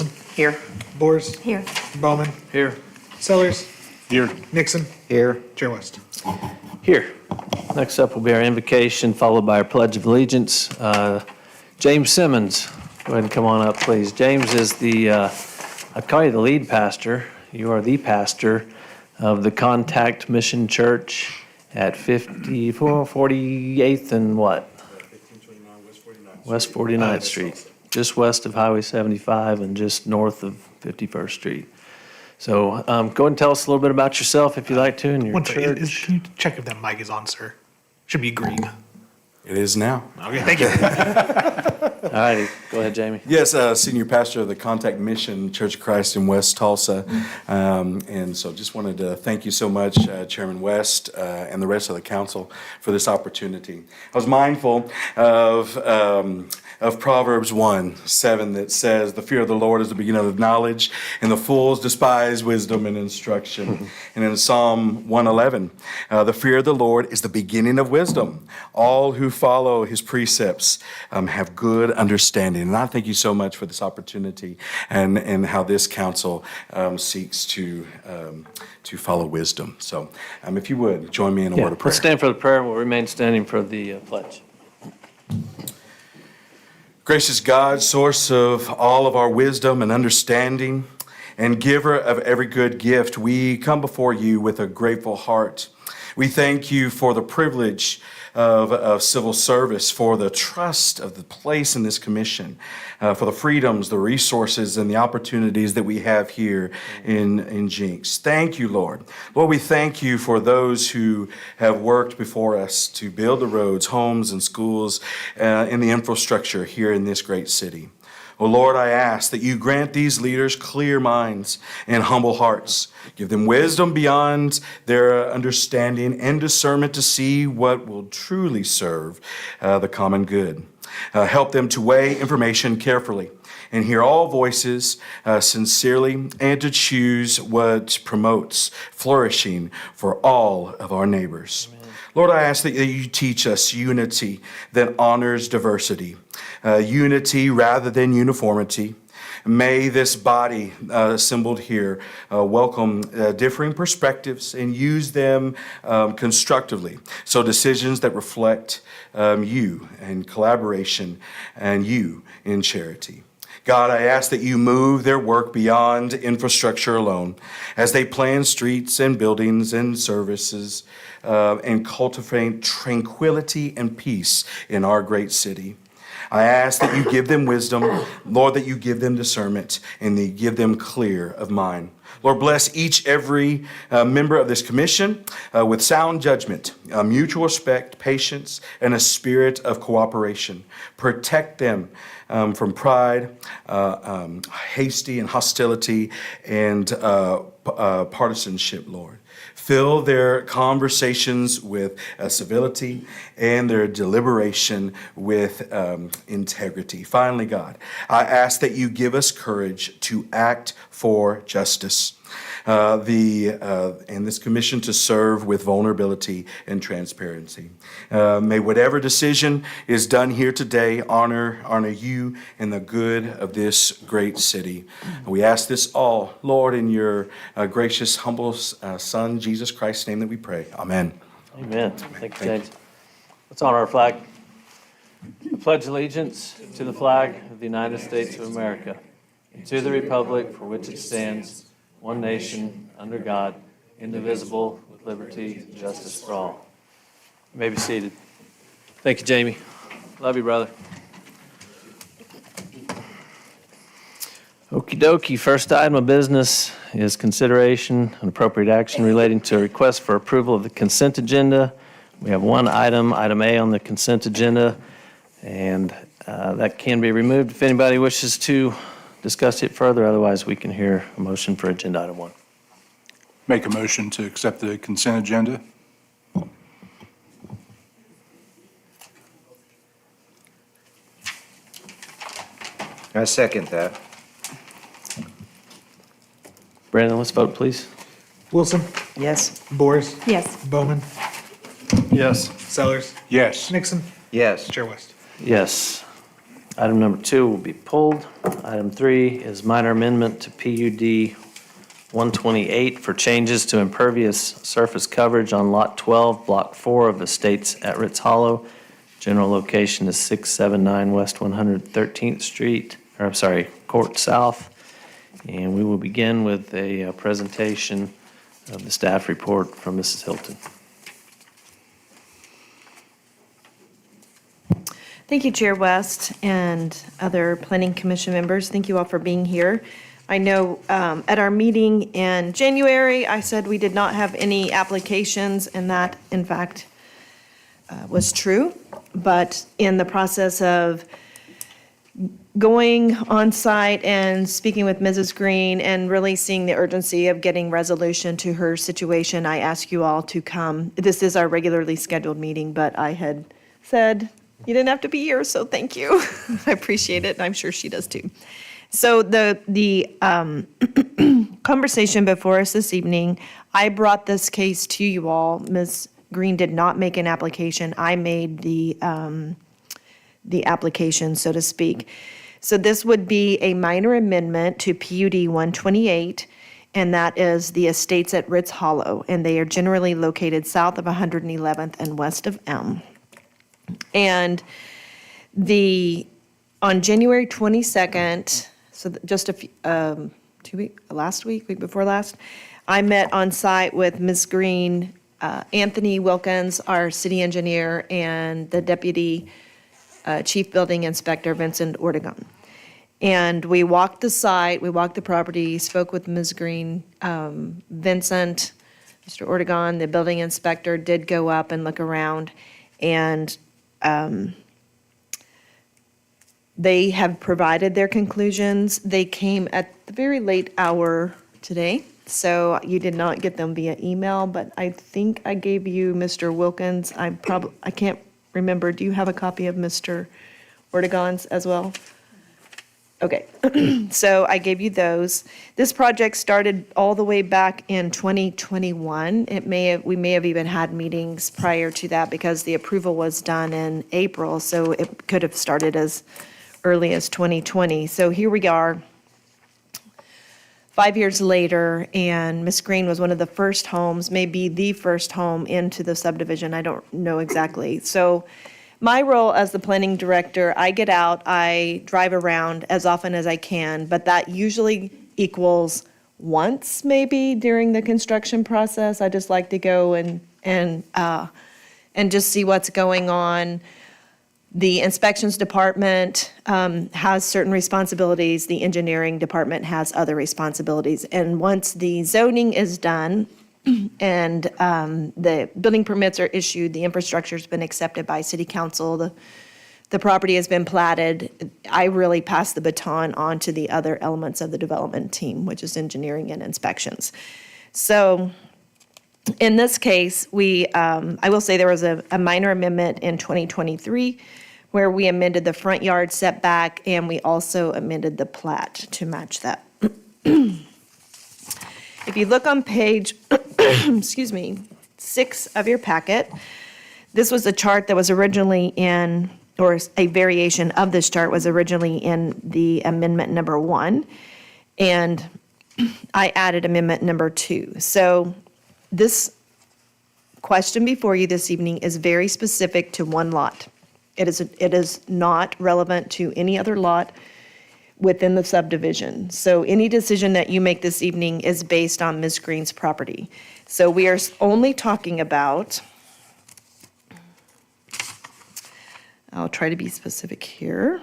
Wilson. Here. Boers. Here. Bowman. Here. Sellers. Here. Nixon. Here. Chair West. Here. Next up will be our invocation, followed by our Pledge of Allegiance. James Simmons, go ahead and come on up, please. James is I'd call you the lead pastor. You are the pastor of the Contact Mission Church at 48th and what? 1529 West 49th Street, just west of Highway 75 and just north of 51st Street. So go ahead and tell us a little bit about yourself if you'd like to and your One second. church. Can you check if that mic is on, sir? Should be green. It is now. Okay, thank you. All righty, go ahead, Jamie. Yes, senior pastor of the Contact Mission Church of Christ in West Tulsa. And so just wanted to thank you so much, Chairman West, and the rest of the council for this opportunity. I was mindful of Proverbs 1:7 that says, "The fear of the Lord is the beginning of knowledge, and the fools despise wisdom and instruction." And in Psalm 111, "The fear of the Lord is the beginning of wisdom. All who follow his precepts have good understanding." And I thank you so much for this opportunity and how this council seeks to follow wisdom. So if you would, join me in a word of prayer. Let's stand for the prayer and we'll remain standing for the pledge. Gracious God, source of all of our wisdom and understanding, and giver of every good gift, we come before you with a grateful heart. We thank you for the privilege of civil service, for the trust of the place in this commission, for the freedoms, the resources, and the opportunities that we have here in Jenks. Thank you, Lord. Lord, we thank you for those who have worked before us to build the roads, homes, and schools, and the infrastructure here in this great city. Oh Lord, I ask that you grant these leaders clear minds and humble hearts. Give them wisdom beyond their understanding and discernment to see what will truly serve the common good. Help them to weigh information carefully and hear all voices sincerely, and to choose what promotes flourishing for all of our neighbors. Amen. Lord, I ask that you teach us unity that honors diversity, unity rather than uniformity. May this body assembled here welcome differing perspectives and use them constructively. So decisions that reflect you in collaboration and you in charity. God, I ask that you move their work beyond infrastructure alone as they plan streets and buildings and services and cultivate tranquility and peace in our great city. I ask that you give them wisdom, Lord, that you give them discernment, and that you give them clear of mind. Lord, bless every member of this commission with sound judgment, mutual respect, patience, and a spirit of cooperation. Protect them from pride, hasty and hostility, and partisanship, Lord. Fill their conversations with civility and their deliberation with integrity. Finally, God, I ask that you give us courage to act for justice. And this commission to serve with vulnerability and transparency. May whatever decision is done here today honor you and the good of this great city. We ask this all, Lord, in your gracious, humble Son, Jesus Christ's name that we pray. Amen. Amen. Thank you, James. Let's honor our flag. I pledge allegiance to the flag of the United States of America and to the republic for which it stands, one nation, under God, indivisible, with liberty and justice for all. You may be seated. Thank you, Jamie. Love you, brother. Okie dokie. First item of business is consideration and appropriate action relating to a request for approval of the consent agenda. We have one item, item A on the consent agenda, and that can be removed if anybody wishes to discuss it further. Otherwise, we can hear a motion for agenda item 1. Make a motion to accept the consent agenda. I second that. Brandon, let's vote, please. Wilson. Yes. Boers. Yes. Bowman. Yes. Sellers. Yes. Nixon. Yes. Chair West. Yes. Item number 2 will be pulled. Item 3 is minor amendment to PUD 128 for changes to impervious surface coverage on Lot 12, Block 4 of Estates at Ritz Hollow. General location is 679 West 113th Street, or I'm sorry, Court South. And we will begin with a presentation of the staff report from Mrs. Hilton. Thank you, Chair West and other Planning Commission members. Thank you all for being here. I know at our meeting in January, I said we did not have any applications, and that, in fact, was true. But in the process of going on site and speaking with Mrs. Green and really seeing the urgency of getting resolution to her situation, I ask you all to come. This is our regularly scheduled meeting, but I had said you didn't have to be here, so thank you. I appreciate it, and I'm sure she does too. So the conversation before us this evening, I brought this case to you all. Ms. Green did not make an application. I made the application, so to speak. So this would be a minor amendment to PUD 128, and that is the Estates at Ritz Hollow, and they are generally located south of 111th and west of M. And on January 22nd, so just a few, week before last, I met on site with Ms. Green, Anthony Wilkins, our city engineer, and the deputy chief building inspector, Vincent Ortegon. And we walked the site, we walked the property, spoke with Ms. Green. Vincent, Mr. Ortegon, the building inspector, did go up and look around, and they have provided their conclusions. They came at the very late hour today, so you did not get them via email, but I think I gave you Mr. Wilkins. I can't remember. Do you have a copy of Mr. Ortegon's as well? Okay, so I gave you those. This project started all the way back in 2021. We may have even had meetings prior to that because the approval was done in April, so it could have started as early as 2020. So here we are, 5 years later, and Miss Green was one of the first homes, maybe the first home into the subdivision. I don't know exactly. So my role as the planning director, I get out, I drive around as often as I can, but that usually equals once maybe during the construction process. I just like to go and just see what's going on. The inspections department has certain responsibilities. The engineering department has other responsibilities. And once the zoning is done, and the building permits are issued, the infrastructure's been accepted by city council, the property has been platted, I really pass the baton on to the other elements of the development team, which is engineering and inspections. So in this case, I will say there was a minor amendment in 2023 where we amended the front yard setback, and we also amended the plat to match that. If you look on page, 6 of your packet, this was a chart that was originally in, or a variation of this chart was originally in the amendment number 1, and I added amendment number 2. So this question before you this evening is very specific to one lot. It is not relevant to any other lot within the subdivision. So any decision that you make this evening is based on Ms. Green's property. So we are only talking about, I'll try to be specific here.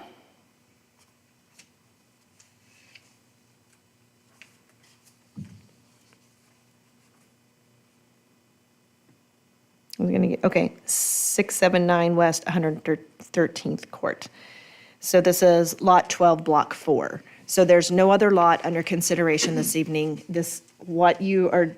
We're gonna get, okay, 679 West 113th Court. So this is Lot 12, Block 4. So there's no other lot under consideration this evening. What you are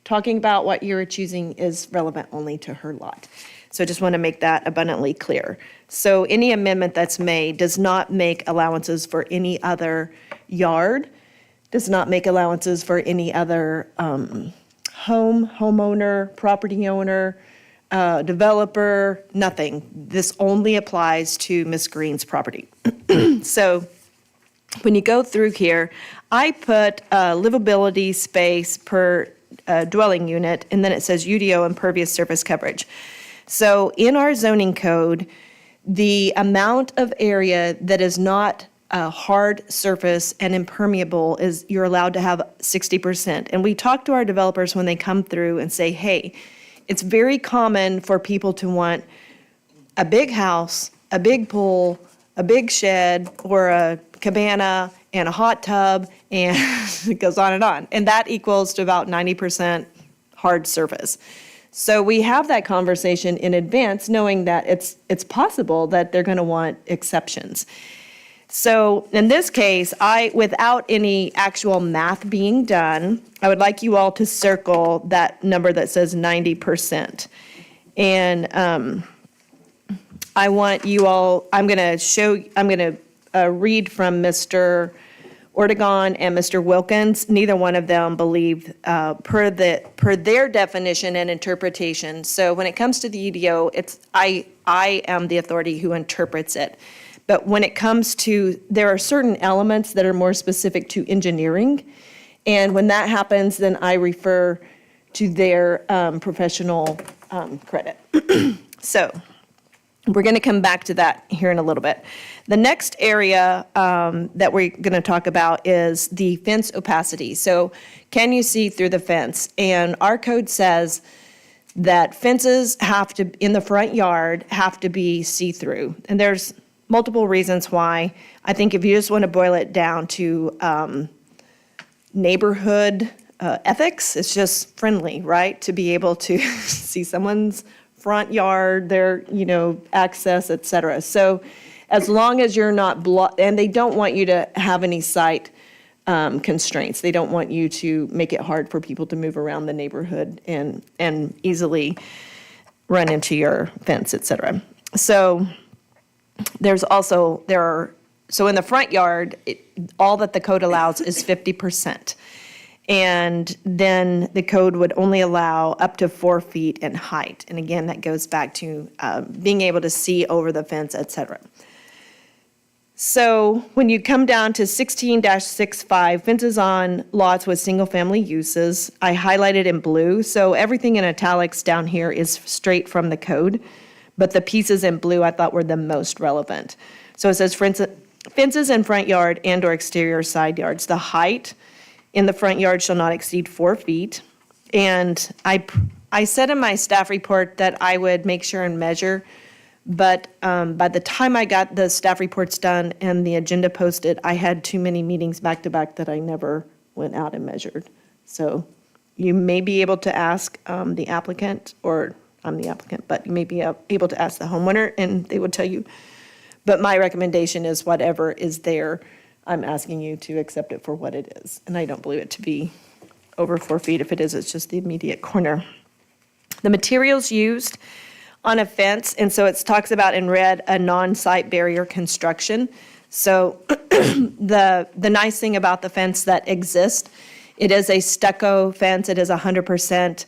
talking about, what you're choosing is relevant only to her lot. So I just want to make that abundantly clear. So any amendment that's made does not make allowances for any other yard, does not make allowances for any other homeowner, property owner, developer, nothing. This only applies to Ms. Green's property. So when you go through here, I put livability space per dwelling unit, and then it says UDO impervious surface coverage. So in our zoning code, the amount of area that is not a hard surface and impermeable is you're allowed to have 60%. And we talk to our developers when they come through and say, hey, it's very common for people to want a big house, a big pool, a big shed, or a cabana, and a hot tub, and it goes on. And that equals to about 90% hard surface. So we have that conversation in advance, knowing that it's possible that they're going to want exceptions. So in this case, without any actual math being done, I would like you all to circle that number that says 90%. And I want you all, I'm going to read from Mr. Ortegon and Mr. Wilkins. Neither one of them believe per their definition and interpretation. So when it comes to the UDO, I am the authority who interprets it. But when it comes to, there are certain elements that are more specific to engineering. And when that happens, then I refer to their professional credit. So we're going to come back to that here in a little bit. The next area that we're going to talk about is the fence opacity. So can you see through the fence? And our code says that fences in the front yard have to be see-through. And there's multiple reasons why. I think if you just want to boil it down to neighborhood ethics, it's just friendly, right? To be able to see someone's front yard, their, access, et cetera. So as long as you're not and they don't want you to have any site constraints. They don't want you to make it hard for people to move around the neighborhood and easily run into your fence, et cetera. So so in the front yard, all that the code allows is 50%. And then the code would only allow up to 4 feet in height. And again, that goes back to being able to see over the fence, et cetera. So when you come down to 16-65, fences on lots with single-family uses, I highlighted in blue. So everything in italics down here is straight from the code. But the pieces in blue I thought were the most relevant. So it says fences in front yard and or exterior side yards. The height in the front yard shall not exceed 4 feet. And I said in my staff report that I would make sure and measure, but by the time I got the staff reports done and the agenda posted, I had too many meetings back to back that I never went out and measured. So you may be able to ask the applicant, or I'm the applicant, but you may be able to ask the homeowner and they would tell you. But my recommendation is whatever is there, I'm asking you to accept it for what it is. And I don't believe it to be over 4 feet. If it is, it's just the immediate corner. The materials used on a fence, and so it talks about in red, a non-site barrier construction. So the nice thing about the fence that exists, it is a stucco fence. It is 100%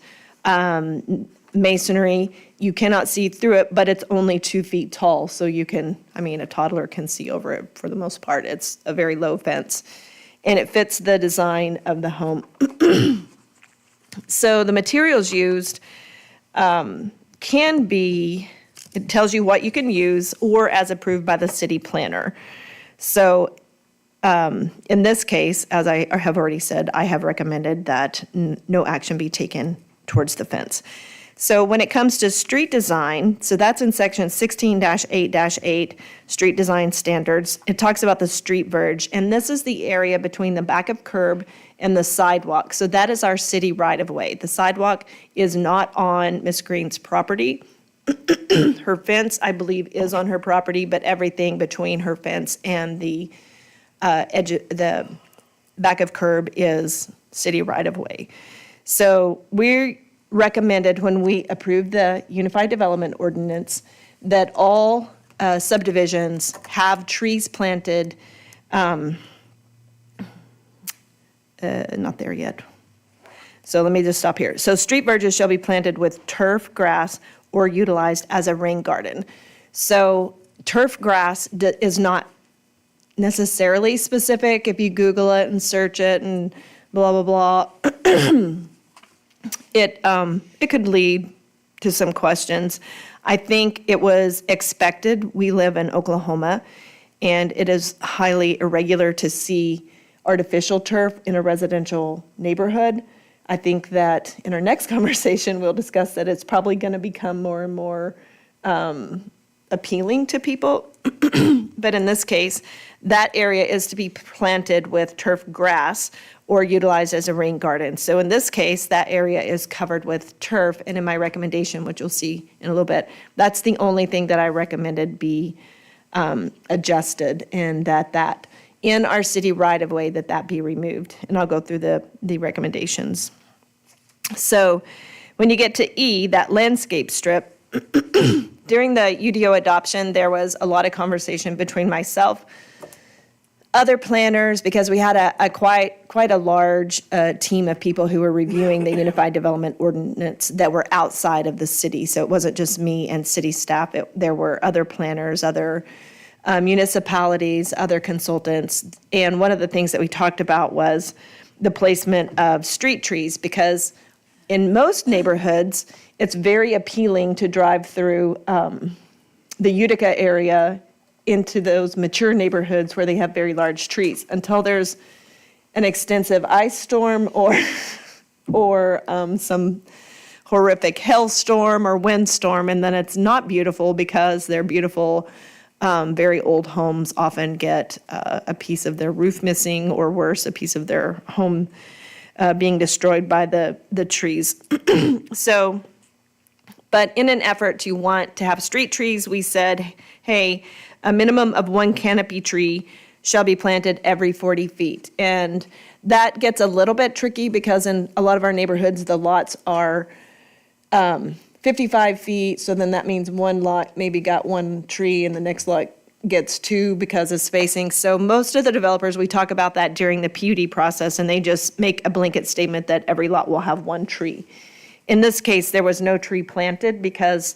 masonry. You cannot see through it, but it's only 2 feet tall. So you can, a toddler can see over it for the most part. It's a very low fence. And it fits the design of the home. So the materials used can be, it tells you what you can use or as approved by the city planner. So in this case, as I have already said, I have recommended that no action be taken towards the fence. So when it comes to street design, so that's in section 16-8-8, street design standards. It talks about the street verge, and this is the area between the back of curb and the sidewalk. So that is our city right-of-way. The sidewalk is not on Ms. Green's property. Her fence, I believe, is on her property, but everything between her fence and the the back of curb is city right-of-way. So we recommended when we approved the Unified Development Ordinance that all subdivisions have trees planted, not there yet. So let me just stop here. So street verges shall be planted with turf grass or utilized as a rain garden. So turf grass is not necessarily specific. If you Google it and search it and blah, blah, blah, it could lead to some questions. I think it was expected. We live in Oklahoma, and it is highly irregular to see artificial turf in a residential neighborhood. I think that in our next conversation, we'll discuss that it's probably going to become more and more appealing to people. But in this case, that area is to be planted with turf grass or utilized as a rain garden. So in this case, that area is covered with turf, and in my recommendation, which you'll see in a little bit, that's the only thing that I recommended be adjusted, and that in our city right-of-way, that be removed. And I'll go through the recommendations. So when you get to E, that landscape strip, during the UDO adoption, there was a lot of conversation between myself, other planners, because we had a quite a large team of people who were reviewing the Unified Development Ordinance that were outside of the city. So it wasn't just me and city staff. There were other planners, other municipalities, other consultants. And one of the things that we talked about was the placement of street trees, because in most neighborhoods, it's very appealing to drive through the Utica area into those mature neighborhoods where they have very large trees, until there's an extensive ice storm or some horrific hailstorm or windstorm, and then it's not beautiful, because they're beautiful. Very old homes often get a piece of their roof missing, or worse, a piece of their home being destroyed by the trees. So, but in an effort to want to have street trees, we said, hey, a minimum of one canopy tree shall be planted every 40 feet. And that gets a little bit tricky, because in a lot of our neighborhoods, the lots are 55 feet. So then that means one lot maybe got one tree and the next lot gets two because of spacing. So most of the developers, we talk about that during the PUD process, and they just make a blanket statement that every lot will have one tree. In this case, there was no tree planted because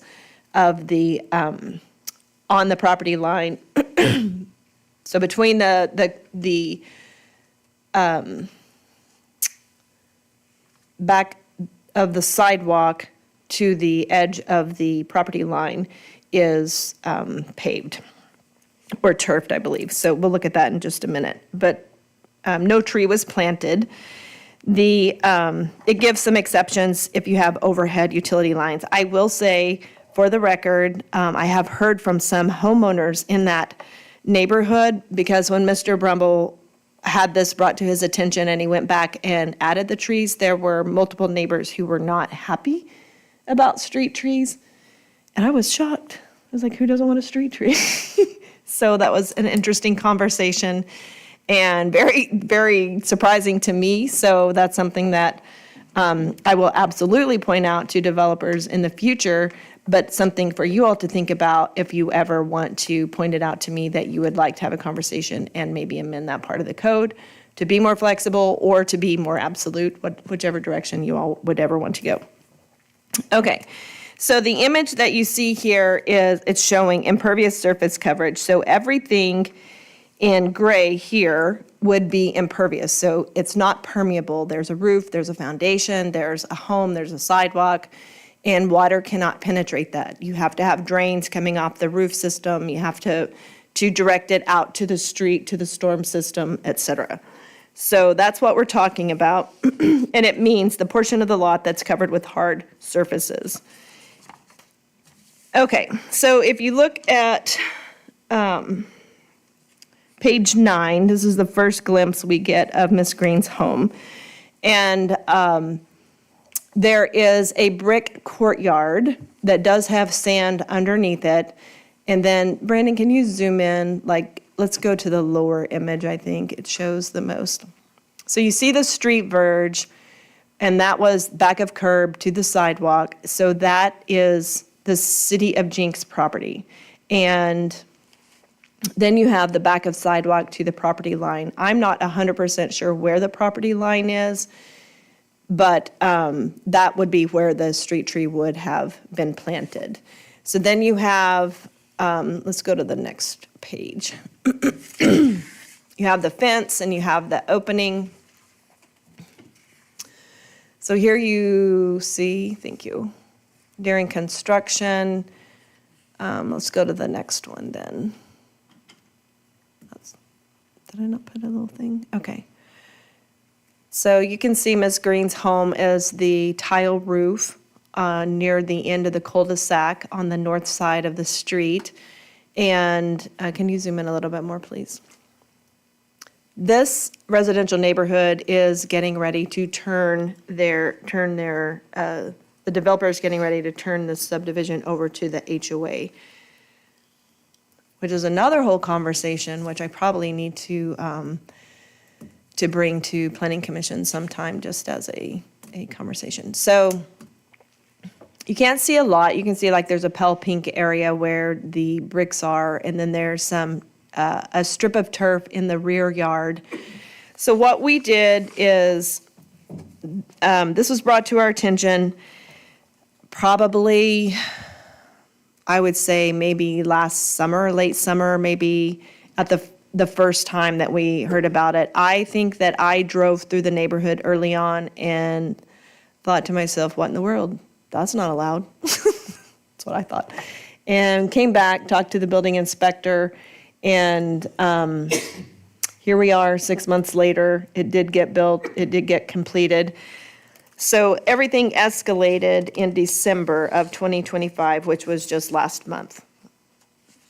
of the on the property line. So between the back of the sidewalk to the edge of the property line is paved or turfed, I believe. So we'll look at that in just a minute. But no tree was planted. It gives some exceptions if you have overhead utility lines. I will say, for the record, I have heard from some homeowners in that neighborhood, because when Mr. Brumble had this brought to his attention and he went back and added the trees, there were multiple neighbors who were not happy about street trees. And I was shocked. I was like, who doesn't want a street tree? So that was an interesting conversation and very, very surprising to me. So that's something that I will absolutely point out to developers in the future, but something for you all to think about if you ever want to point it out to me that you would like to have a conversation and maybe amend that part of the code to be more flexible or to be more absolute, whichever direction you all would ever want to go. Okay, so the image that you see here it's showing impervious surface coverage. So everything in gray here would be impervious. So it's not permeable. There's a roof, there's a foundation, there's a home, there's a sidewalk, and water cannot penetrate that. You have to have drains coming off the roof system. You have to direct it out to the street, to the storm system, et cetera. So that's what we're talking about. And it means the portion of the lot that's covered with hard surfaces. Okay, so if you look at page 9, this is the first glimpse we get of Miss Green's home. And there is a brick courtyard that does have sand underneath it. And then, Brandon, can you zoom in? Let's go to the lower image, I think. It shows the most. So you see the street verge, and that was back of curb to the sidewalk. So that is the city of Jenks property. And then you have the back of sidewalk to the property line. I'm not 100% sure where the property line is. But that would be where the street tree would have been planted. So then you have, let's go to the next page. You have the fence and you have the opening. So here you see, thank you, during construction, let's go to the next one then. Did I not put a little thing? Okay. So you can see Ms. Green's home is the tile roof near the end of the cul-de-sac on the north side of the street. And can you zoom in a little bit more, please? This residential neighborhood is getting ready to the developer is getting ready to turn the subdivision over to the HOA, which is another whole conversation, which I probably need to bring to Planning Commission sometime just as a conversation. So you can't see a lot. You can see like there's a pale pink area where the bricks are, and then there's a strip of turf in the rear yard. So what we did is, this was brought to our attention probably, I would say maybe last summer, late summer, maybe at the first time that we heard about it. I think that I drove through the neighborhood early on and thought to myself, what in the world? That's not allowed. That's what I thought. And came back, talked to the building inspector, and here we are 6 months later. It did get built. It did get completed. So everything escalated in December of 2025, which was just last month.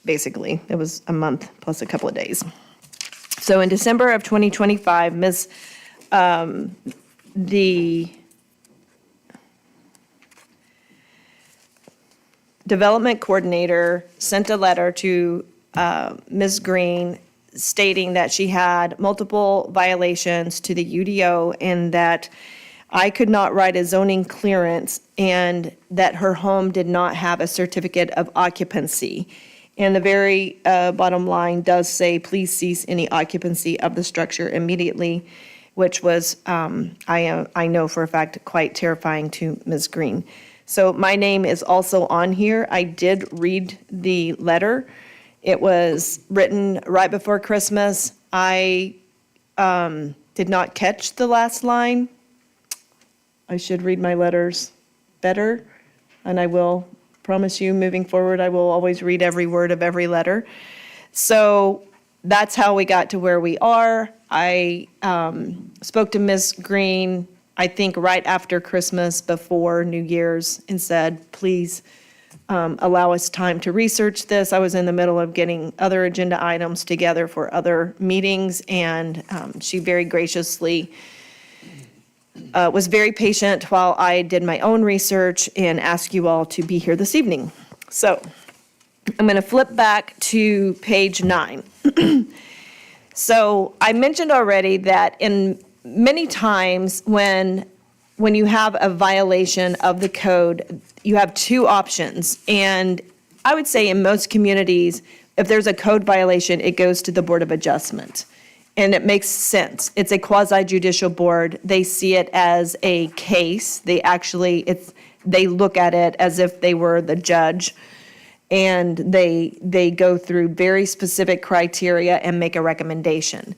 Basically, it was a month plus a couple of days. So in December of 2025, the development coordinator sent a letter to Ms. Green stating that she had multiple violations to the UDO and that I could not write a zoning clearance and that her home did not have a certificate of occupancy. And the very bottom line does say, please cease any occupancy of the structure immediately, which was, I know for a fact, quite terrifying to Ms. Green. So my name is also on here. I did read the letter. It was written right before Christmas. I did not catch the last line. I should read my letters better, and I will promise you moving forward, I will always read every word of every letter. So that's how we got to where we are. I spoke to Ms. Green, I think right after Christmas, before New Year's, and said, please allow us time to research this. I was in the middle of getting other agenda items together for other meetings, and she very graciously was very patient while I did my own research and asked you all to be here this evening. So I'm going to flip back to page 9. So I mentioned already that in many times when you have a violation of the code, you have two options. And I would say in most communities, if there's a code violation, it goes to the Board of Adjustment. And it makes sense. It's a quasi-judicial board. They see it as a case. They look at it as if they were the judge. And they go through very specific criteria and make a recommendation.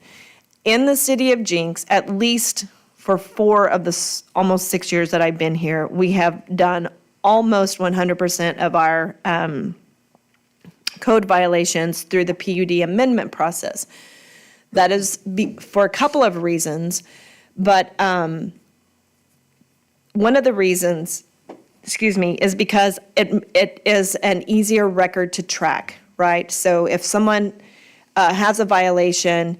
In the city of Jenks, at least for 4 of the almost 6 years that I've been here, we have done almost 100% of our code violations through the PUD amendment process. That is for a couple of reasons, but one of the reasons, is because it is an easier record to track, right? So if someone has a violation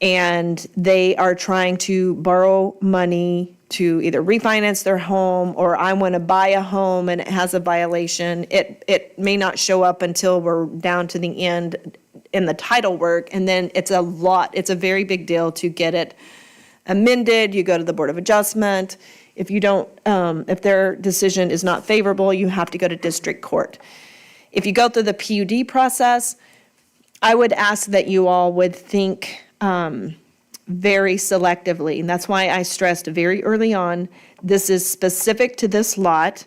and they are trying to borrow money to either refinance their home, or I want to buy a home and it has a violation, it may not show up until we're down to the end in the title work, and then it's a very big deal to get it amended. You go to the Board of Adjustment. If you don't, if their decision is not favorable, you have to go to district court. If you go through the PUD process, I would ask that you all would think very selectively. And that's why I stressed very early on, this is specific to this lot.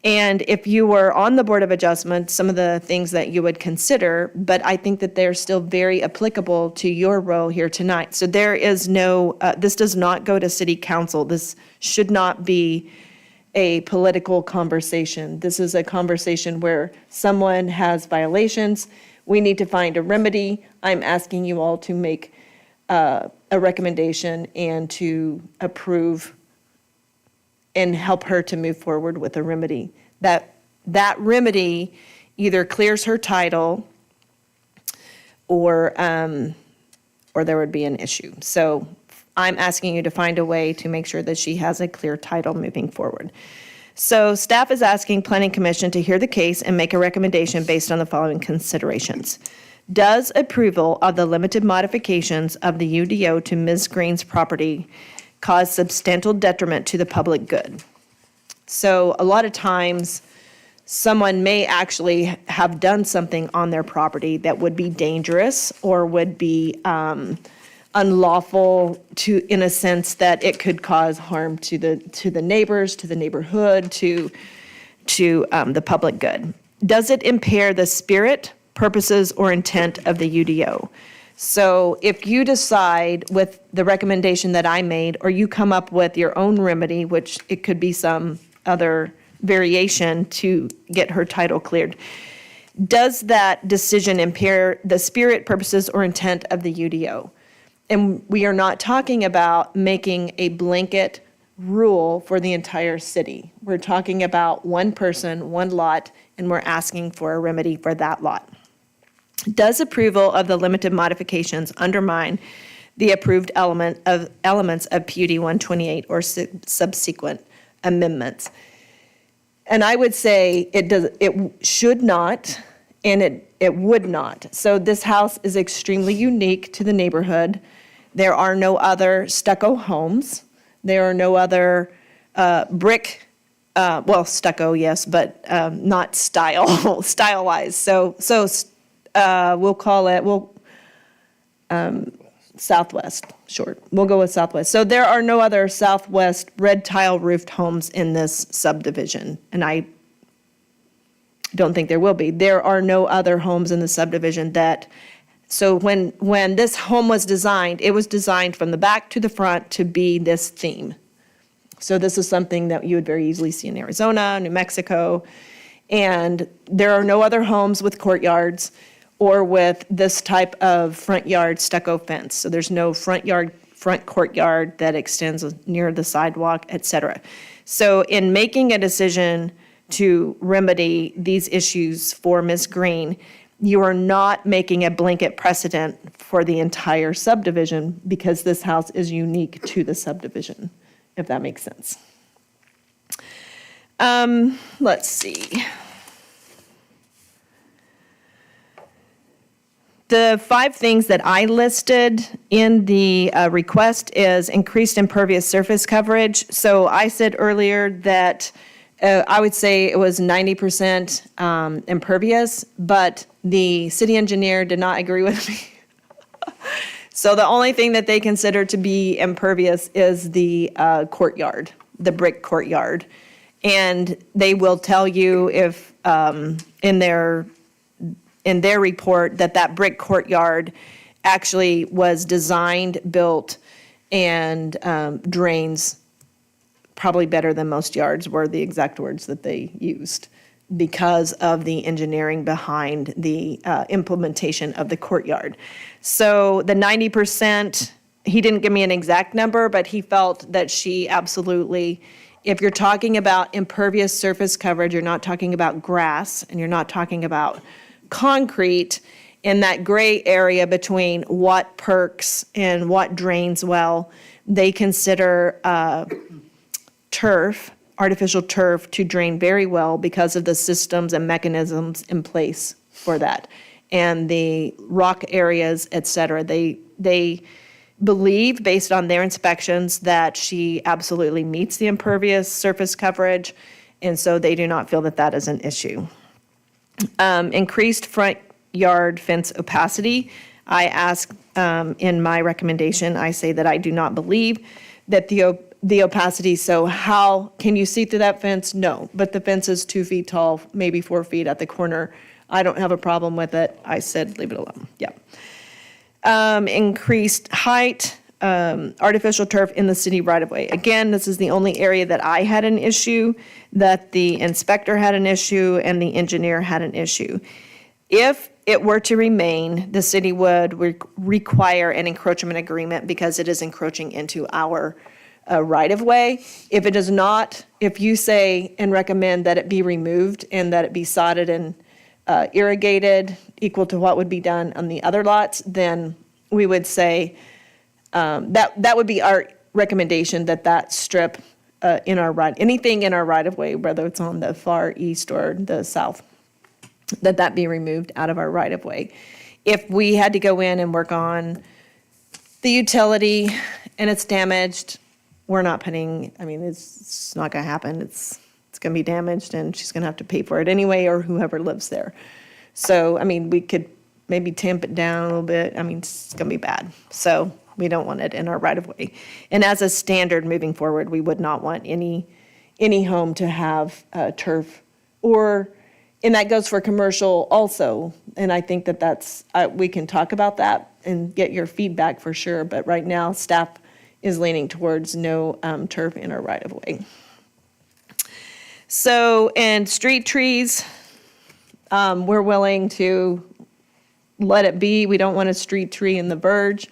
And if you were on the Board of Adjustment, some of the things that you would consider, but I think that they're still very applicable to your role here tonight. So there is no, this does not go to City Council. This should not be a political conversation. This is a conversation where someone has violations. We need to find a remedy. I'm asking you all to make a recommendation and to approve and help her to move forward with a remedy. That remedy either clears her title or there would be an issue. So I'm asking you to find a way to make sure that she has a clear title moving forward. So staff is asking Planning Commission to hear the case and make a recommendation based on the following considerations. Does approval of the limited modifications of the UDO to Ms. Green's property cause substantial detriment to the public good? So a lot of times, someone may actually have done something on their property that would be dangerous or would be unlawful in a sense that it could cause harm to the neighbors, to the neighborhood, to the public good. Does it impair the spirit, purposes, or intent of the UDO? So if you decide with the recommendation that I made, or you come up with your own remedy, which it could be some other variation to get her title cleared, does that decision impair the spirit, purposes, or intent of the UDO? And we are not talking about making a blanket rule for the entire city. We're talking about one person, one lot, and we're asking for a remedy for that lot. Does approval of the limited modifications undermine the approved elements of PUD 128 or subsequent amendments? And I would say it should not, and it would not. So this house is extremely unique to the neighborhood. There are no other stucco homes. There are no other brick, stucco, yes, but not stylized. So we'll call it, Southwest, short. We'll go with Southwest. So there are no other Southwest red tile roofed homes in this subdivision, and I don't think there will be. There are no other homes in the subdivision so when this home was designed, it was designed from the back to the front to be this theme. So this is something that you would very easily see in Arizona, New Mexico, and there are no other homes with courtyards or with this type of front yard stucco fence. So there's no front courtyard that extends near the sidewalk, et cetera. So in making a decision to remedy these issues for Ms. Green, you are not making a blanket precedent for the entire subdivision because this house is unique to the subdivision, if that makes sense. Let's see. The 5 things that I listed in the request is increased impervious surface coverage. So I said earlier that I would say it was 90% impervious, but the city engineer did not agree with me. So the only thing that they consider to be impervious is the courtyard, the brick courtyard. And they will tell you if in their report that brick courtyard actually was designed, built, and drains probably better than most yards were the exact words that they used because of the engineering behind the implementation of the courtyard. So the 90%, he didn't give me an exact number, but he felt that she absolutely, if you're talking about impervious surface coverage, you're not talking about grass and you're not talking about concrete, in that gray area between what perks and what drains well, they consider turf, artificial turf, to drain very well because of the systems and mechanisms in place for that. And the rock areas, et cetera, they believe, based on their inspections, that she absolutely meets the impervious surface coverage, and so they do not feel that that is an issue. Increased front yard fence opacity. I ask, in my recommendation, I say that I do not believe that the opacity, so how, can you see through that fence? No, but the fence is 2 feet tall, maybe 4 feet at the corner. I don't have a problem with it. I said, leave it alone, yeah. Increased height, artificial turf in the city right-of-way. Again, this is the only area that I had an issue, that the inspector had an issue, and the engineer had an issue. If it were to remain, the city would require an encroachment agreement because it is encroaching into our right-of-way. If it does not, if you say and recommend that it be removed and that it be sodded and irrigated, equal to what would be done on the other lots, then we would say, that would be our recommendation, that strip in our anything in our right-of-way, whether it's on the far east or the south, that be removed out of our right-of-way. If we had to go in and work on the utility and it's damaged, we're not putting, I mean, it's not gonna happen. It's gonna be damaged and she's gonna have to pay for it anyway, or whoever lives there. So, I mean, we could maybe tamp it down a little bit. I mean, it's gonna be bad. So we don't want it in our right-of-way. And as a standard moving forward, we would not want any home to have turf, and that goes for commercial also. And I think that's, we can talk about that and get your feedback for sure. But right now, staff is leaning towards no turf in our right-of-way. So, and street trees, we're willing to let it be. We don't want a street tree in the verge.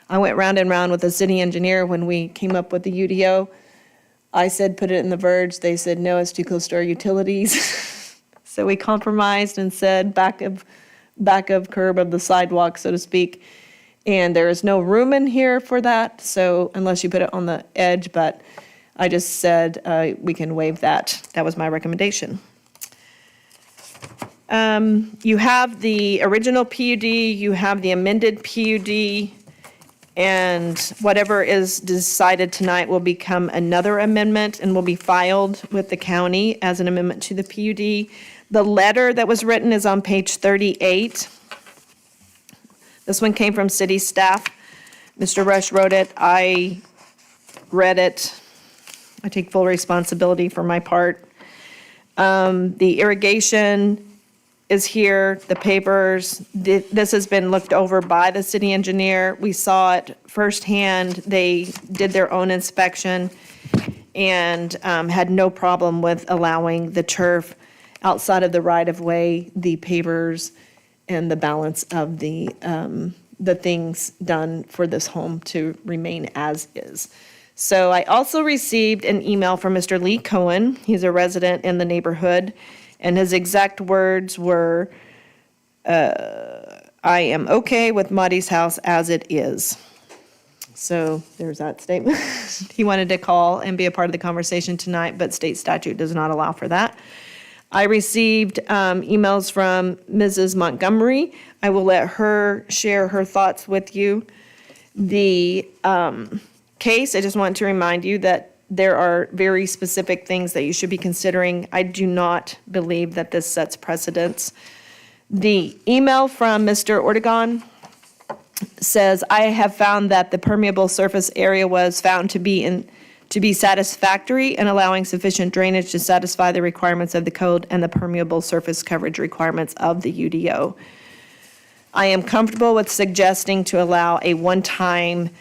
I went round and round with the city engineer when we came up with the UDO. I said, put it in the verge. They said, no, it's too close to our utilities. So we compromised and said back of curb of the sidewalk, so to speak. And there is no room in here for that, so unless you put it on the edge, but I just said we can waive that. That was my recommendation. You have the original PUD, you have the amended PUD, and whatever is decided tonight will become another amendment and will be filed with the county as an amendment to the PUD. The letter that was written is on page 38. This one came from city staff. Mr. Rush wrote it. I read it. I take full responsibility for my part. The irrigation is here, the papers. This has been looked over by the city engineer. We saw it firsthand. They did their own inspection and had no problem with allowing the turf outside of the right-of-way, the pavers, and the balance of the things done for this home to remain as is. So I also received an email from Mr. Lee Cohen. He's a resident in the neighborhood, and his exact words were, I am okay with Marty's house as it is. So there's that statement. He wanted to call and be a part of the conversation tonight, but state statute does not allow for that. I received emails from Mrs. Montgomery. I will let her share her thoughts with you. The case, I just want to remind you that there are very specific things that you should be considering. I do not believe that this sets precedents. The email from Mr. Ortegon says, I have found that the permeable surface area was found to be satisfactory and allowing sufficient drainage to satisfy the requirements of the code and the permeable surface coverage requirements of the UDO. I am comfortable with suggesting to allow a one-time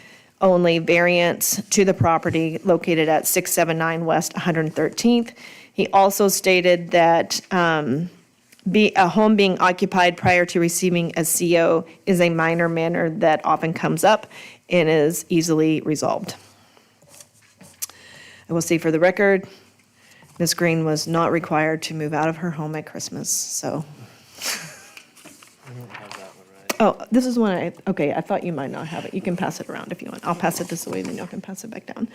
only variance to the property located at 679 West 113th. He also stated that a home being occupied prior to receiving a CO is a minor matter that often comes up and is easily resolved. I will say for the record, Ms. Green was not required to move out of her home at Christmas, so. Oh, this is one okay, I thought you might not have it. You can pass it around if you want. I'll pass it this way, then you can pass it back down.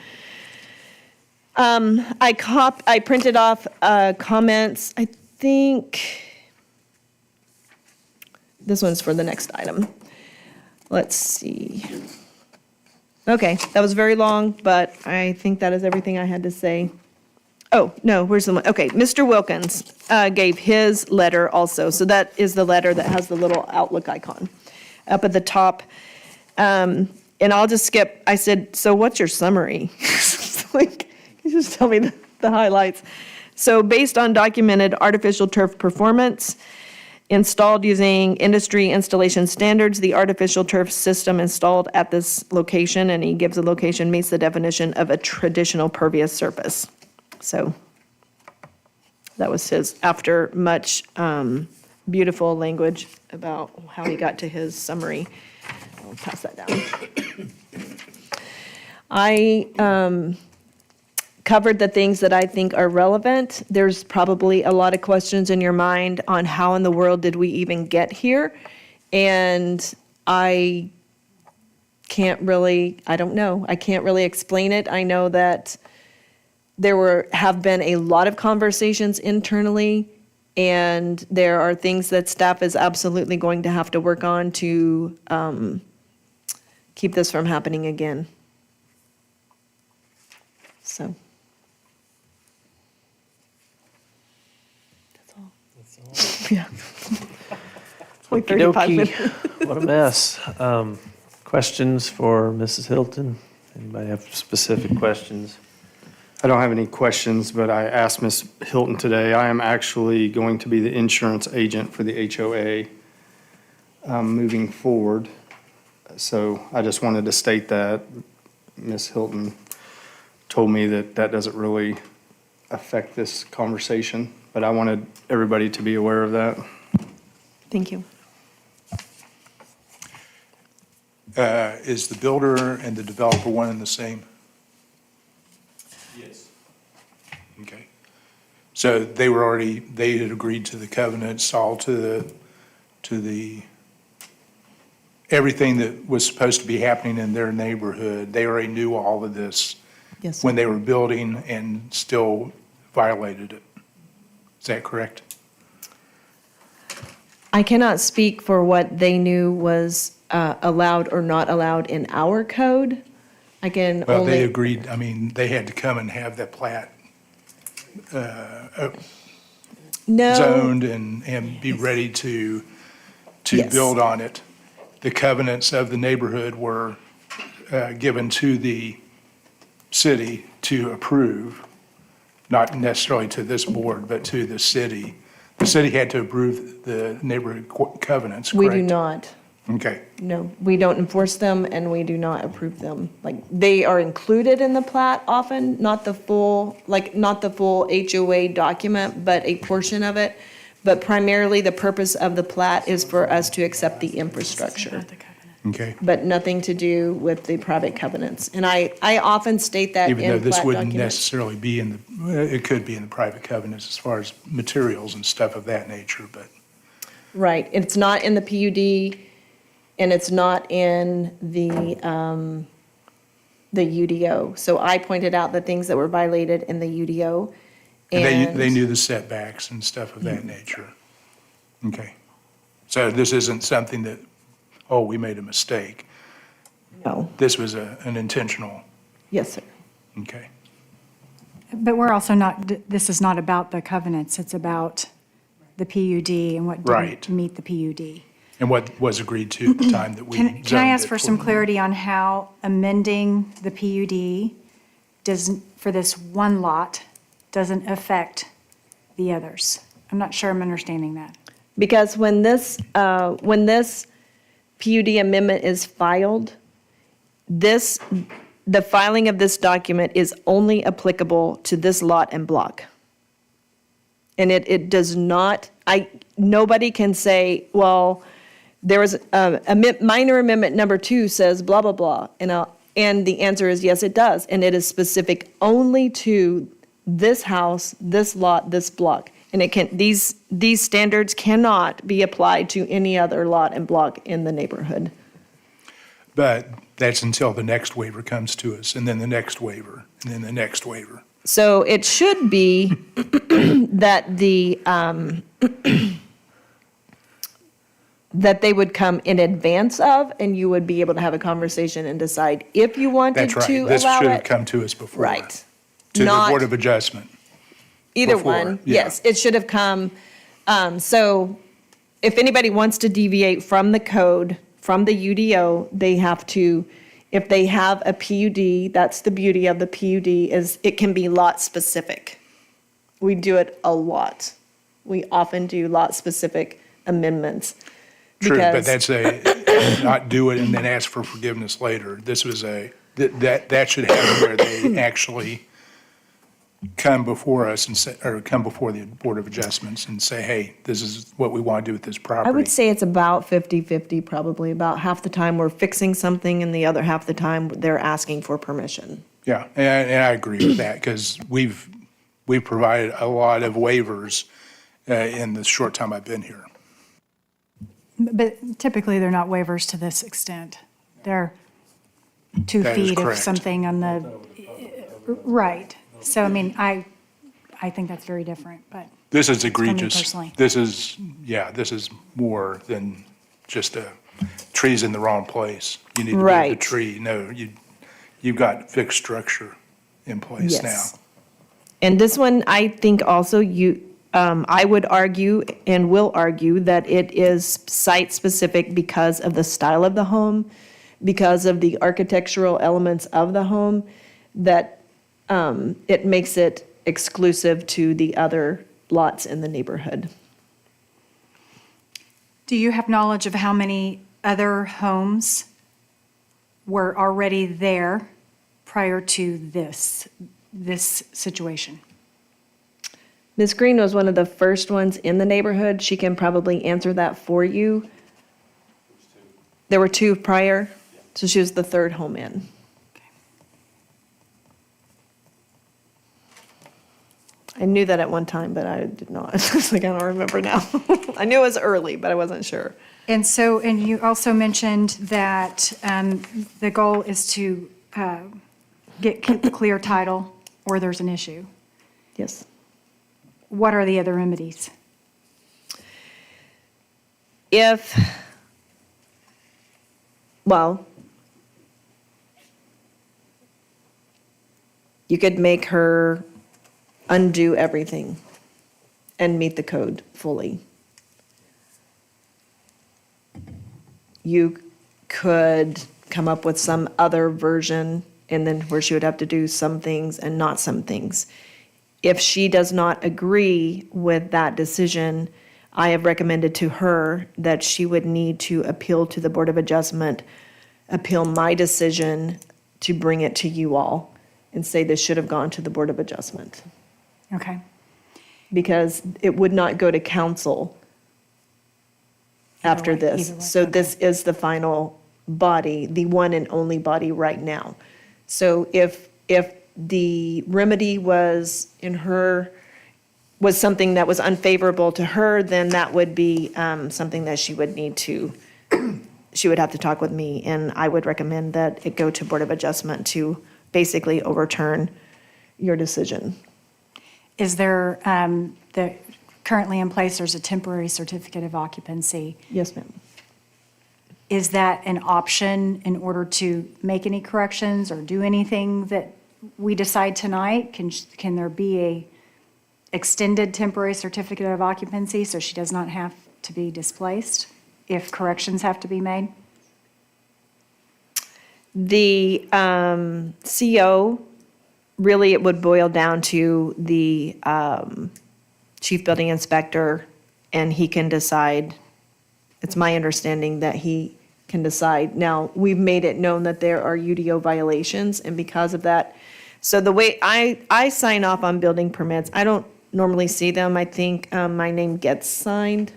I printed off comments. I think this one's for the next item. Let's see. Okay, that was very long, but I think that is everything I had to say. Oh, no, where's the one? Okay, Mr. Wilkins gave his letter also. So that is the letter that has the little Outlook icon. up at the top. And I'll just skip, I said, so what's your summary? Like, you just tell me the highlights. So based on documented artificial turf performance, installed using industry installation standards, the artificial turf system installed at this location, and he gives a location, meets the definition of a traditional pervious surface. So that was his, after much beautiful language about how he got to his summary. I'll pass that down. I covered the things that I think are relevant. There's probably a lot of questions in your mind on how in the world did we even get here? And I don't know. I can't really explain it. I know that there have been a lot of conversations internally, and there are things that staff is absolutely going to have to work on to keep this from happening again. So. Yeah. It's like 35 Okey-dokey. minutes. What a mess. Questions for Mrs. Hilton? Anybody have specific questions? I don't have any questions, but I asked Ms. Hilton today, I am actually going to be the insurance agent for the HOA moving forward. So I just wanted to state that. Ms. Hilton told me that that doesn't really affect this conversation, but I wanted everybody to be aware of that. Thank you. Is the builder and the developer one and the same? Yes. Okay. So they had agreed to the covenants, all to the, everything that was supposed to be happening in their neighborhood. They already knew all of this Yes. when they were building and still violated it. Is that correct? I cannot speak for what they knew was allowed or not allowed in our code. I can Well, they only, agreed, I mean, they had to come and have that plat no, zoned and be ready to Yes. build on it. The covenants of the neighborhood were given to the city to approve, not necessarily to this board, but to the city. The city had to approve the neighborhood covenants, we correct? do not. Okay, No, we don't enforce them and we do not approve them. Like, they are included in the plat often, not the full HOA document, but a portion of it. But primarily, the purpose of the plat is for us to accept the infrastructure, okay. but nothing to do with the private covenants. And I often state that in Even though this plat wouldn't documents. necessarily be in the, it could be in the private covenants as far as materials and stuff of that nature, but, Right, it's not in the PUD, and it's not in the UDO. So I pointed out the things that were violated in the UDO. and they knew the setbacks and stuff of that nature. Okay. So this isn't something that, oh, we made a mistake. No, This was an intentional, yes, sir. okay. But we're also not, this is not about the covenants, it's about the PUD and what Right. didn't meet the PUD. And what was agreed to at the time that we zoned it. Can I ask for some clarity on how amending the PUD doesn't, for this one lot, doesn't affect the others? I'm not sure I'm understanding that. Because when this PUD amendment is filed, the filing of this document is only applicable to this lot and block. And it does not, nobody can say, well, there was a minor amendment number 2 says blah, blah, blah. And the answer is yes, it does. And it is specific only to this house, this lot, this block. And these standards cannot be applied to any other lot and block in the neighborhood. But that's until the next waiver comes to us, and then the next waiver, and then the next waiver. So it should be that that they would come in advance of, and you would be able to have a conversation and decide if you wanted That's right. to This allow should have it. come to us before. Right. To the Not- Board of Adjustment. Either before, one, yeah. yes, it should have come. So if anybody wants to deviate from the code from the UDO, they have to, if they have a PUD, that's the beauty of the PUD, is it can be lot specific. We do it a lot. We often do lot specific amendments. True, but because- that's not do it and then ask for forgiveness later. This was that should happen where they actually come before us and say, or come before the Board of Adjustments and say, hey, this is what we want to do with this property. I would say it's about 50-50, probably. About half the time we're fixing something and the other half the time they're asking for permission. Yeah, and I agree with that, because we've provided a lot of waivers in the short time I've been here. But typically, they're not waivers to this extent. They're 2 That is feet of correct. something on the, right. So, I mean, I think that's very different, but This is me egregious. personally. This is more than just trees in the wrong place. You need to move the Right. tree. No, you've got fixed structure in place now. Yes. And this one, I think also I would argue and will argue that it is site-specific because of the style of the home, because of the architectural elements of the home, that it makes it exclusive to the other lots in the neighborhood. do you have knowledge of how many other homes were already there prior to this situation? Ms. Green was one of the first ones in the neighborhood. She can probably answer that for you. There were 2 prior, so she was the 3rd home in. I knew that at one time, but I did not. It's like, I don't remember now. I knew it was early, but I wasn't sure. And so, and you also mentioned that the goal is to get clear title, or there's an issue. Yes. What are the other remedies? Well, you could make her undo everything and meet the code fully. You could come up with some other version, and then where she would have to do some things and not some things. If she does not agree with that decision, I have recommended to her that she would need to appeal to the Board of Adjustment, appeal my decision to bring it to you all, and say this should have gone to the Board of Adjustment, Okay. because it would not go to council after way, this. either way, So okay. this is the final body, the one and only body right now. So if the remedy was was something that was unfavorable to her, then that would be something that she would need to, she would have to talk with me, and I would recommend that it go to Board of Adjustment to basically overturn your decision. Is there, currently in place, there's a temporary certificate of occupancy. Yes, ma'am. Is that an option in order to make any corrections or do anything that we decide tonight? Can there be a extended temporary certificate of occupancy so she does not have to be displaced if corrections have to be made? The CO, really, it would boil down to the chief building inspector, and he can decide. It's my understanding that he can decide. Now, we've made it known that there are UDO violations, and because of that, so the way I sign off on building permits, I don't normally see them. I think my name gets signed.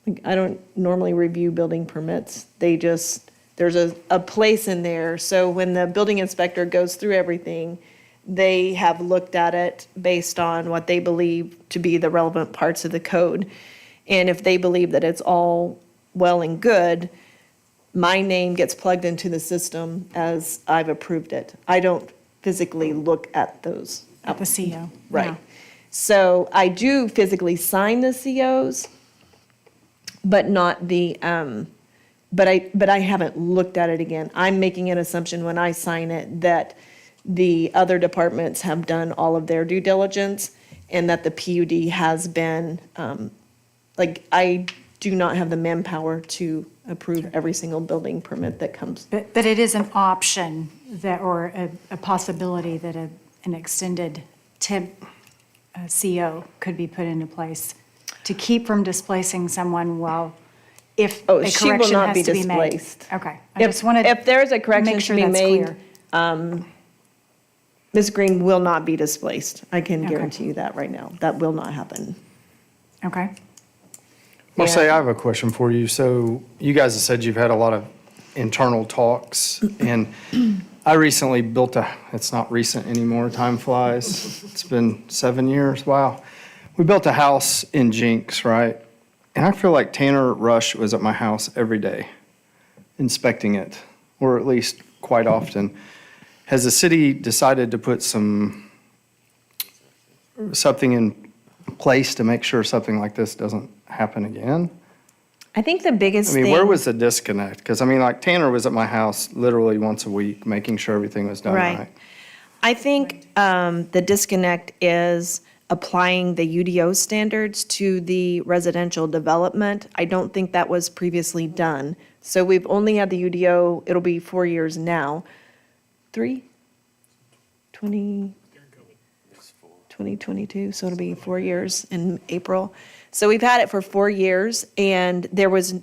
Like, I don't normally review building permits. They just, there's a place in there. So when the building inspector goes through everything, they have looked at it based on what they believe to be the relevant parts of the code. And if they believe that it's all well and good, my name gets plugged into the system as I've approved it. I don't physically look at those. At the CO? Right. No. So I do physically sign the COs, but not the, but I haven't looked at it again. I'm making an assumption when I sign it that the other departments have done all of their due diligence and that the PUD has been, like, I do not have the manpower to approve every single building permit that comes. But it is an option that, or a possibility that an extended temp CO could be put into place to keep from displacing someone while, if Oh, a she will correction not has be to be made. displaced. Okay, I just wanted If there's a to correction make to sure be that's made, clear. Ms. Green will not be displaced. I can Okay. guarantee you that right now. That will not happen. Okay. Marseille, I have a question for you. So you guys have said you've had a lot of internal talks, and I recently built it's not recent anymore, time flies. It's been 7 years, wow. We built a house in Jenks, right? And I feel like Tanner Rush was at my house every day inspecting it, or at least quite often. Has the city decided to put something in place to make sure something like this doesn't happen again? I think the biggest I thing. mean, where was the disconnect? Because I mean, like Tanner was at my house literally once a week, making sure everything was done Right. right. I think the disconnect is applying the UDO standards to the residential development. I don't think that was previously done. So we've only had the UDO, it'll be 4 years now. 2022, so it'll be 4 years in April. So we've had it for 4 years, and there was,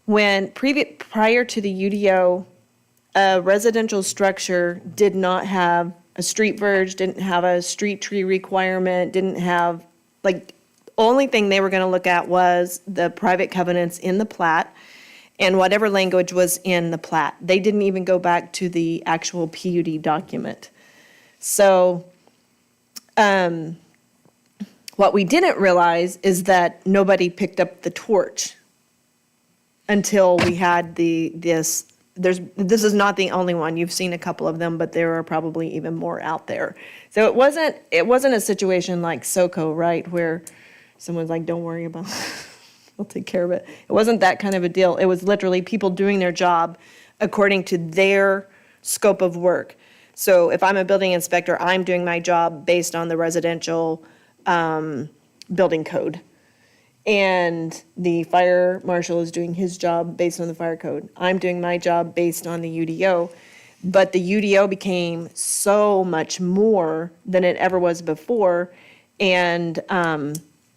prior to the UDO, a residential structure did not have a street verge, didn't have a street tree requirement, didn't have, like, only thing they were gonna look at was the private covenants in the plat and whatever language was in the plat. They didn't even go back to the actual PUD document. So, what we didn't realize is that nobody picked up the torch until we had this is not the only one. You've seen a couple of them, but there are probably even more out there. So it wasn't a situation like SoCo, right, where someone's like, don't worry about it. We'll take care of it. It wasn't that kind of a deal. It was literally people doing their job according to their scope of work. So if I'm a building inspector, I'm doing my job based on the residential building code. And the fire marshal is doing his job based on the fire code. I'm doing my job based on the UDO. But the UDO became so much more than it ever was before. And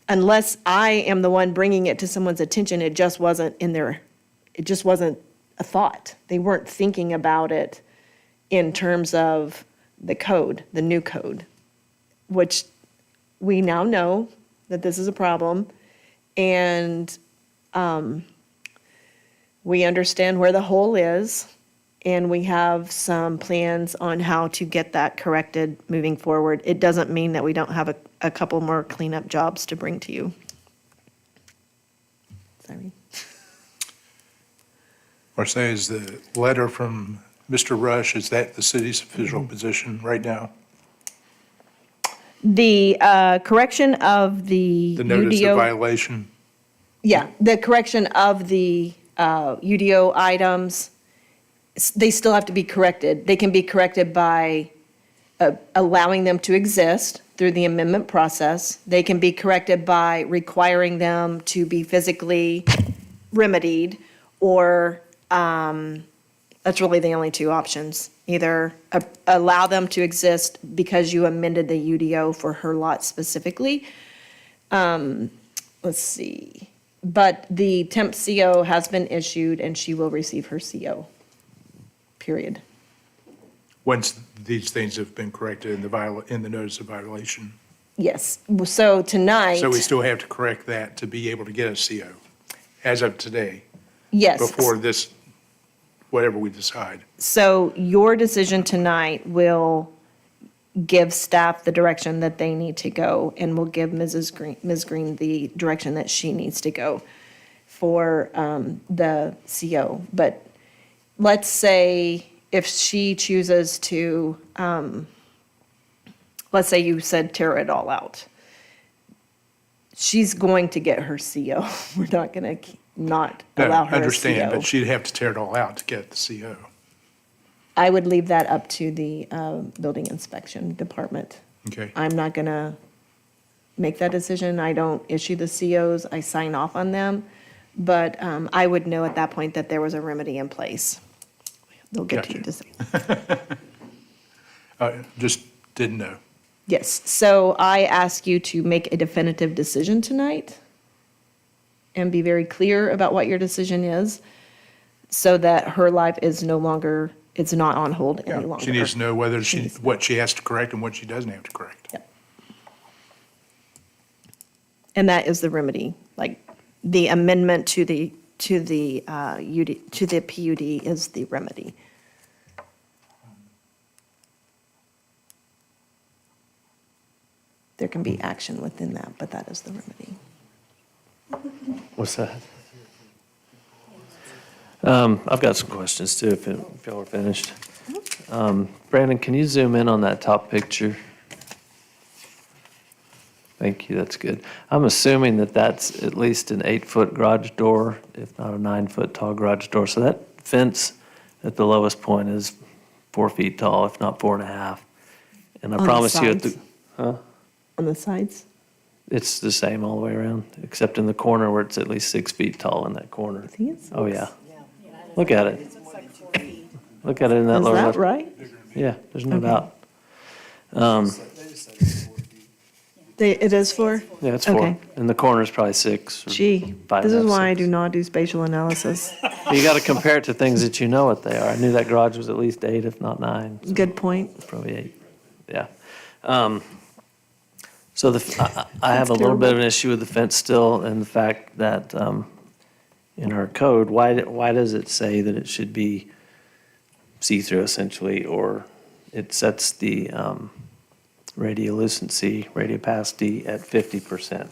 unless I am the one bringing it to someone's attention, it just wasn't it just wasn't a thought. They weren't thinking about it in terms of the code, the new code, which we now know that this is a problem. And we understand where the hole is, and we have some plans on how to get that corrected moving forward. It doesn't mean that we don't have a couple more cleanup jobs to bring to you. Sorry. Marseille, is the letter from Mr. Rush, is that the city's official position right now? The correction of the The notice of UDO, violation? yeah, the correction of the UDO items, they still have to be corrected. They can be corrected by allowing them to exist through the amendment process. They can be corrected by requiring them to be physically remedied, or that's really the only two options. Either allow them to exist because you amended the UDO for her lot specifically. Let's see. But the temp CO has been issued, and she will receive her CO, period. Once these things have been corrected in the notice of violation? Yes, so tonight. So we still have to correct that to be able to get a CO as of today, Yes. before this, whatever we decide. So your decision tonight will give staff the direction that they need to go, and will give Ms. Green the direction that she needs to go for the CO. But let's say if she chooses to, let's say you said tear it all out. She's going to get her CO. We're not going to not No, allow her a understand, CO. but she'd have to tear it all out to get the CO. I would leave that up to the building inspection department. Okay. I'm not going to make that decision. I don't issue the COs. I sign off on them. But I would know at that point that there was a remedy in place. They'll get to you Gotcha. to say. Just didn't know. Yes, so I ask you to make a definitive decision tonight and be very clear about what your decision is so that her life is no longer, it's not on hold any Yeah, longer. she needs to know whether needs to what she has to correct and what she doesn't have to correct. Yep. And that is the remedy, like the amendment to the PUD is the remedy. There can be action within that, but that is the remedy. What's that? I've got some questions too, if y'all are finished. Brandon, can you zoom in on that top picture? Thank you, that's good. I'm assuming that that's at least an 8-foot garage door, if not a 9-foot tall garage door. So that fence at the lowest point is 4 feet tall, if not 4.5. And I On the promise you, sides? huh? On the sides? It's the same all the way around, except in the corner where it's at least 6 feet tall in that corner. I think it's Oh, yeah. Look at it. Look at it in that Is lower that left. right? Yeah, there's no Okay. doubt. It is 4? Yeah, it's 4. Okay. And the corner's probably 6. or Gee, 5.5, this is why I 6. do not do spatial analysis. But you got to compare it to things that you know what they are. I knew that garage was at least 8, if not 9. So Good point. it's probably 8. Yeah. So I have a That's little bit of terrible. an issue with the fence still, and the fact that in our code, why does it say that it should be see-through essentially, or it sets the radiolucency, radiopacity at 50%?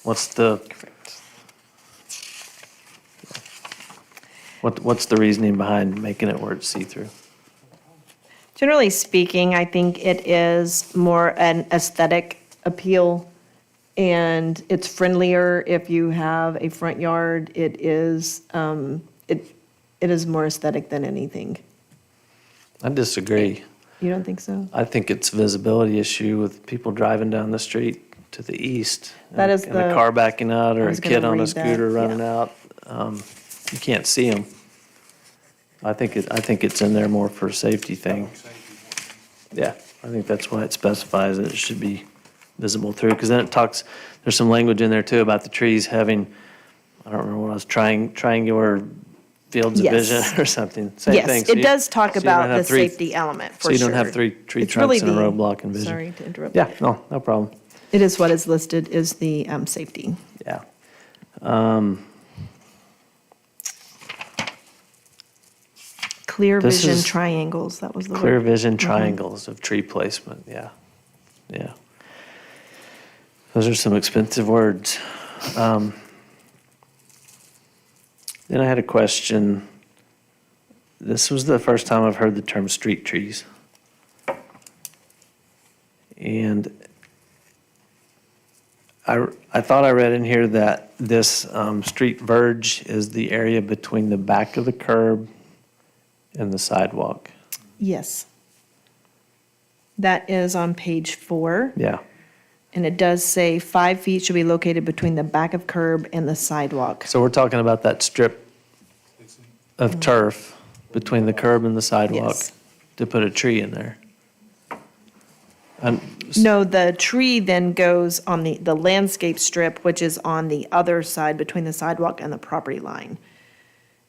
What's the reasoning behind making it where it's see-through? Generally speaking, I think it is more an aesthetic appeal, and it's friendlier if you have a front yard. It is more aesthetic than anything. I disagree. You don't think so? I think it's a visibility issue with people driving down the street to the east. That is and a the- car backing out, I or a was gonna kid on a read that, scooter running yeah. out. You can't see them. I think it's in there more for a safety thing. Yeah, I think that's why it specifies that it should be visible through, because then it talks, there's some language in there too about the trees having, I don't remember what I was, triangular fields of Yes. vision or something. Same thing. Yes, So it you- does talk so you don't about have the three- safety element, for So you sure. don't have three tree It's really trunks in a the- row blocking vision. Sorry to interrupt. Yeah, no problem. It is what is listed is the safety. Yeah. Clear This vision is triangles, that was the word. Clear vision triangles of tree placement, yeah, yeah. Those are some expensive words. Then I had a question. This was the first time I've heard the term street trees. And I thought I read in here that this street verge is the area between the back of the curb and the sidewalk. Yes. That is on page 4. Yeah. And it does say 5 feet should be located between the back of curb and the sidewalk. So we're talking about that strip of turf between the curb and the sidewalk Yes. to put a tree in there. And No, the tree then goes on the landscape strip, which is on the other side between the sidewalk and the property line.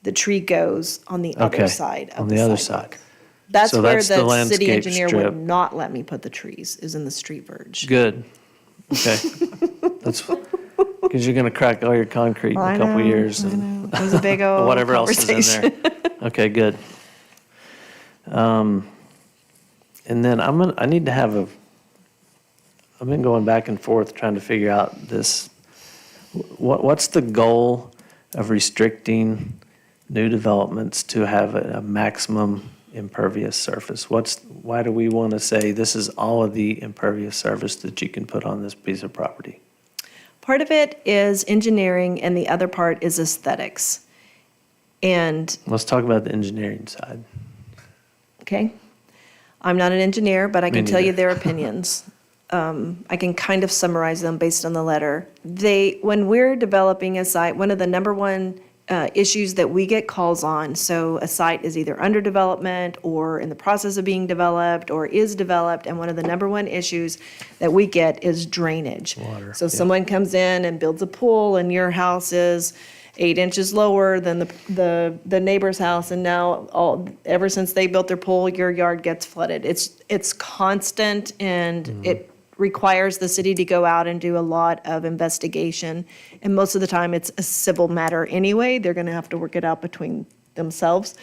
The tree goes on the Okay, other side of on the the other sidewalk. side. That's So where that's the the city landscape engineer strip. would not let me put the trees, is in the street verge. Good. Okay. That's because you're going to crack all your concrete in I a couple know, years I and know. It was a big old whatever else is in conversation. there. Okay, good. And then I need to have I've been going back and forth trying to figure out this. What's the goal of restricting new developments to have a maximum impervious surface? Why do we want to say this is all of the impervious surface that you can put on this piece of property? Part of it is engineering and the other part is aesthetics. And, Let's talk about the engineering side. okay, I'm not an engineer, but I Me can tell you neither. their opinions. I can kind of summarize them based on the letter. When we're developing a site, one of the number one issues that we get calls on, so a site is either under development or in the process of being developed or is developed, and one of the number one issues that we get is drainage. Water, So yeah. someone comes in and builds a pool and your house is 8 inches lower than the neighbor's house, and now ever since they built their pool, your yard gets flooded. It's constant, and it requires the city to go out and do a lot of investigation. And most of the time, it's a civil matter anyway. They're going to have to work it out between themselves.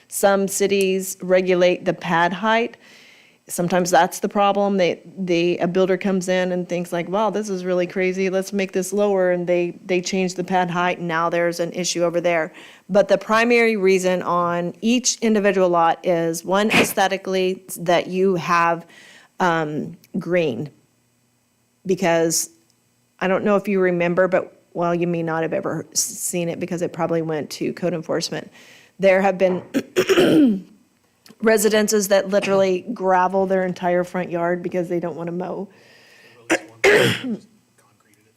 Some cities regulate the pad height. Sometimes that's the problem. A builder comes in and thinks like, wow, this is really crazy. Let's make this lower. And they change the pad height, and now there's an issue over there. But the primary reason on each individual lot is, one, aesthetically, that you have green. Because I don't know if you remember, but, well, you may not have ever seen it because it probably went to code enforcement. There have been residences that literally gravel their entire front yard because they don't want to mow.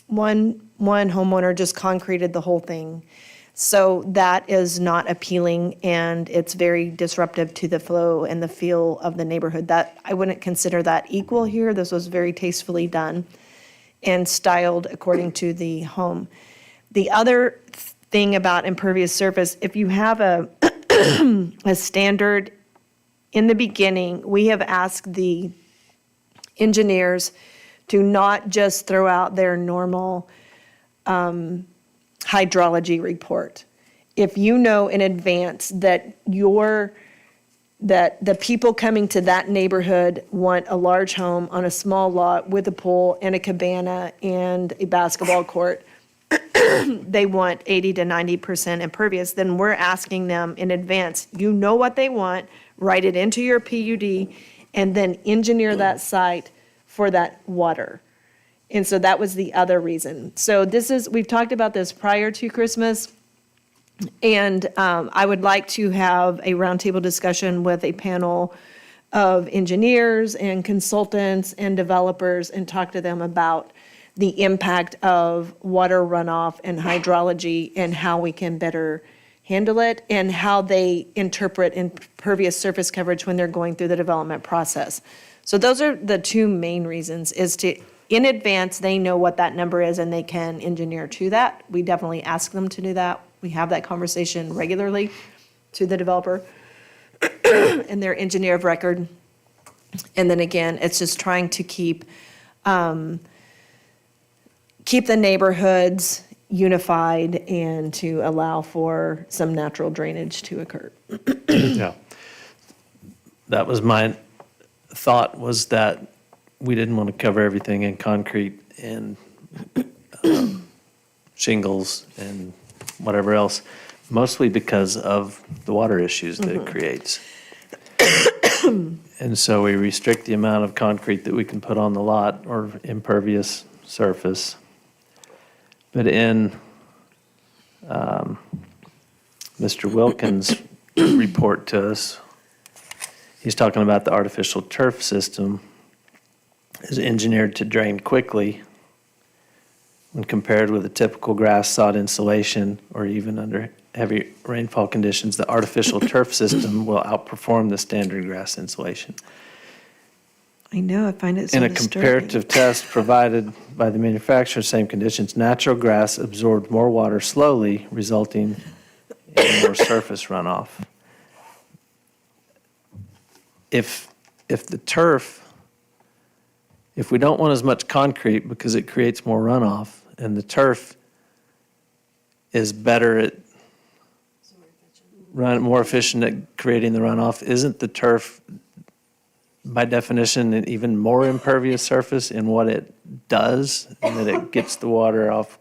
One homeowner just concreted the whole thing. So that is not appealing, and it's very disruptive to the flow and the feel of the neighborhood. That, I wouldn't consider that equal here. This was very tastefully done and styled according to the home. The other thing about impervious surface, if you have a standard in the beginning, we have asked the engineers to not just throw out their normal hydrology report. If you know in advance that the people coming to that neighborhood want a large home on a small lot with a pool and a cabana and a basketball court, they want 80 to 90% impervious, then we're asking them in advance, you know what they want, write it into your PUD, and then engineer that site for that water. And so that was the other reason. So we've talked about this prior to Christmas, and I would like to have a roundtable discussion with a panel of engineers and consultants and developers and talk to them about the impact of water runoff and hydrology and how we can better handle it and how they interpret impervious surface coverage when they're going through the development process. So those are the two main reasons, is to, in advance, they know what that number is and they can engineer to that. We definitely ask them to do that. We have that conversation regularly to the developer and their engineer of record. And then again, it's just trying to keep the neighborhoods unified and to allow for some natural drainage to occur. Yeah. That was my thought, was that we didn't want to cover everything in concrete and shingles and whatever else, mostly because of the water issues that it creates. And so we restrict the amount of concrete that we can put on the lot or impervious surface. But in Mr. Wilkins' report to us, he's talking about the artificial turf system is engineered to drain quickly when compared with a typical grass sod insulation or even under heavy rainfall conditions. The artificial turf system will outperform the standard grass insulation. I know, I find it so In a disturbing. comparative test provided by the manufacturer, same conditions, natural grass absorbed more water slowly, resulting in more surface runoff. If the turf, if we don't want as much concrete because it creates more runoff, and the turf is better at more efficient at creating the runoff, isn't the turf by definition an even more impervious surface in what it does, and that it gets the water off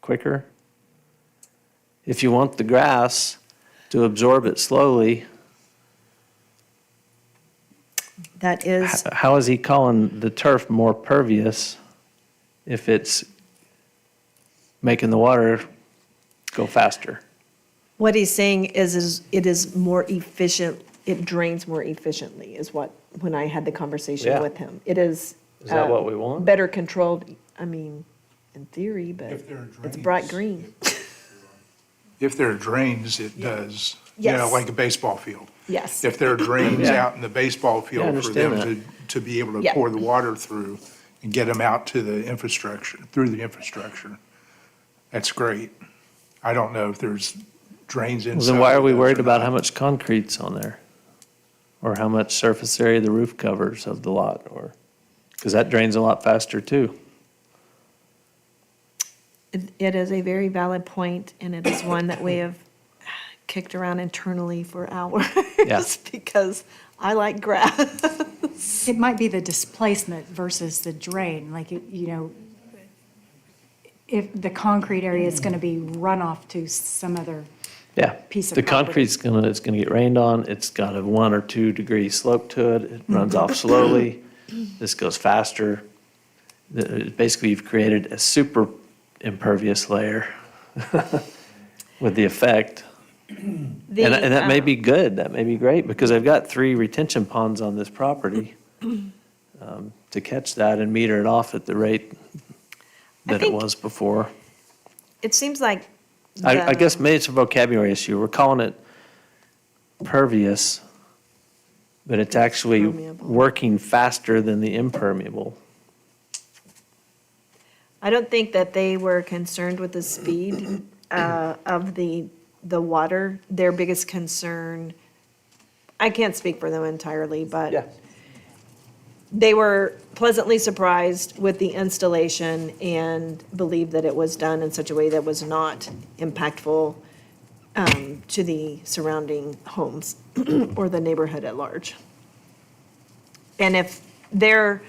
quicker? If you want the grass to absorb it slowly, That is, how is he calling the turf more pervious if it's making the water go faster? what he's saying is it is more efficient, it drains more efficiently is what, when I had the conversation Yeah. with him. It is Is that what we want? better controlled, I mean, in theory, but If there are it's bright drains. green. If there are drains, it does, you know, Yes. like a baseball field. Yes. If there are drains Yeah. out in the baseball Yeah, I field for understand them to be able to Yeah. pour the water through and get them out to the infrastructure, through the infrastructure, that's great. I don't know if there's drains Well, inside. then why are of we those worried or about not. how much concrete's on there? Or how much surface area the roof covers of the lot, or, because that drains a lot faster too. It is a very valid point, and it is one that we have kicked around internally for hours. Yeah. Because I like grass. It might be the displacement versus the drain, like, you know, if the concrete area is going to be runoff to some other, Yeah. Piece of The property. concrete's it's gonna get rained on, it's got a 1 or 2 degree slope to it, it runs off slowly, this goes faster. Basically, you've created a super impervious layer with the effect. And that may be good, that may be great, because I've got 3 retention ponds on this property to catch that and meter it off at the rate that it think- was before. It seems like. I the- guess maybe it's a vocabulary issue. We're calling it pervious, but it's actually Permeable. working faster than the impermeable. I don't think that they were concerned with the speed of the water. Their biggest concern, I can't speak for them entirely, but they were pleasantly surprised with the installation and believed that it was done in such a way that was not impactful to the surrounding homes or the neighborhood at large. And if their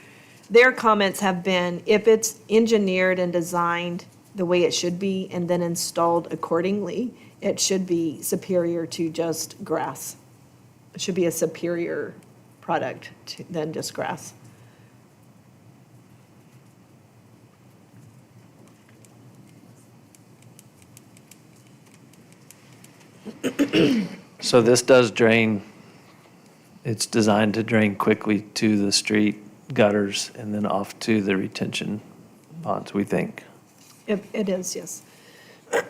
comments have been, if it's engineered and designed the way it should be and then installed accordingly, it should be superior to just grass. It should be a superior product than just grass. So this does drain, it's designed to drain quickly to the street gutters and then off to the retention ponds, we think. It is, yes. or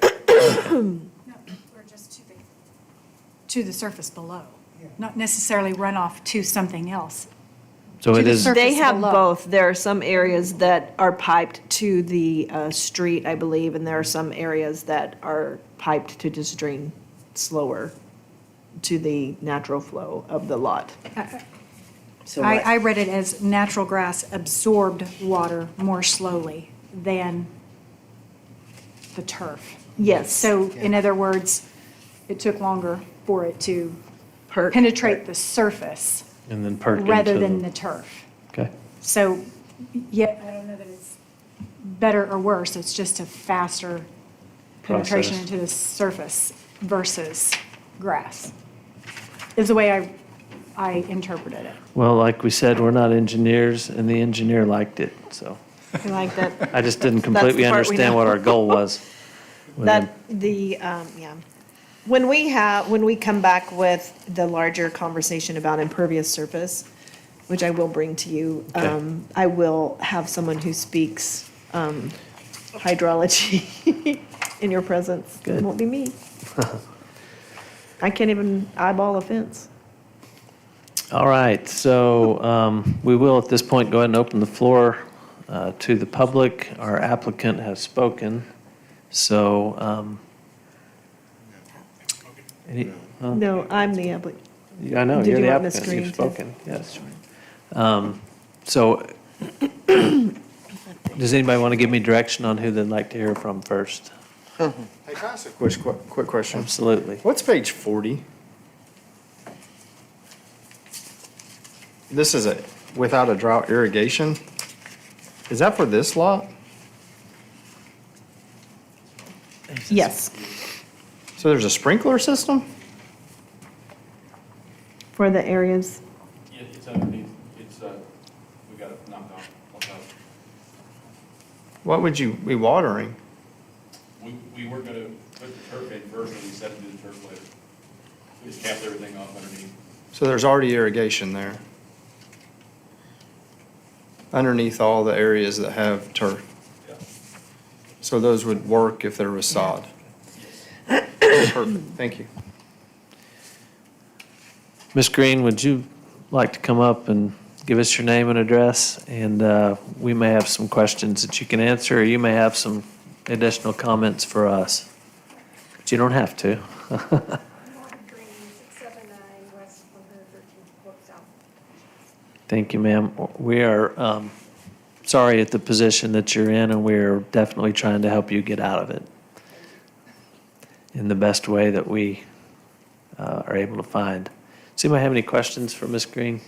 just to the surface below, not necessarily run off to something else. So To it the is, surface. They have below. both. There are some areas that are piped to the street, I believe, and there are some areas that are piped to just drain slower to the natural flow of the lot. I read it as natural grass absorbed water more slowly than the turf. Yes. So in other words, it took longer for it to Perk. penetrate the surface and then perk into rather than the, the turf. okay. So, yeah, I don't know that it's better or worse, it's just a faster penetration Process. into the surface versus grass, is the way I interpreted it. Well, like we said, we're not engineers and the engineer liked it, so. I like that. I just didn't That's the completely part we understand know. what our goal was. with That, it. yeah. When we come back with the larger conversation about impervious surface, which I will bring to you, Okay. I will have someone who speaks hydrology in your presence. It Good. won't be me. I can't even eyeball a fence. All right, so we will at this point go ahead and open the floor to the public. Our applicant has spoken, so. No, I'm the applicant. I know, Did you're you the want Ms. applicant, Green you've to- spoken, yes. So, does anybody want to give me direction on who they'd like to hear from first? Hey, can I ask a quick question? Absolutely. What's page 40? This is a, without a drought irrigation. Is that for this lot? Yes, So there's a sprinkler system? for the areas. Yeah, it's underneath, we got it knocked off. What would you be watering? We were gonna put the turf in first, and we decided to do the turf later. We just capped everything off underneath. So there's already irrigation there? underneath all the areas that have turf. Yeah. So those would work if there was sod. Perfect, thank you. Ms. Green, would you like to come up and give us your name and address? And we may have some questions that you can answer, or you may have some additional comments for us. But you don't have to. Thank you, ma'am. We are sorry at the position that you're in, and we're definitely trying to help you get out of it in the best way that we are able to find. Does anybody have any questions for Ms. Green?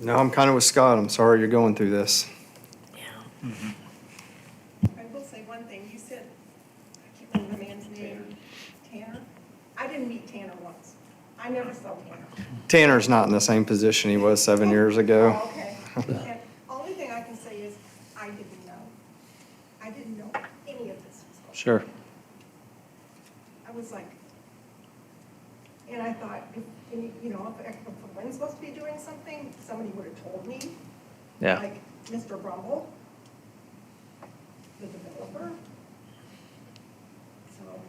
No, I'm kind of with Scott. I'm sorry you're going through this. I will say one thing, you said, I can't remember the man's name, Tanner? I didn't meet Tanner once. I never saw Tanner. Tanner's not in the same position he was 7 years ago. Oh, okay. And only thing I can say is, I didn't know. I didn't know any of this was going on. Sure. I was like, and I thought, you know, if I'm supposed to be doing something, somebody would have told me. Yeah. Like Mr. Brumble, the developer. So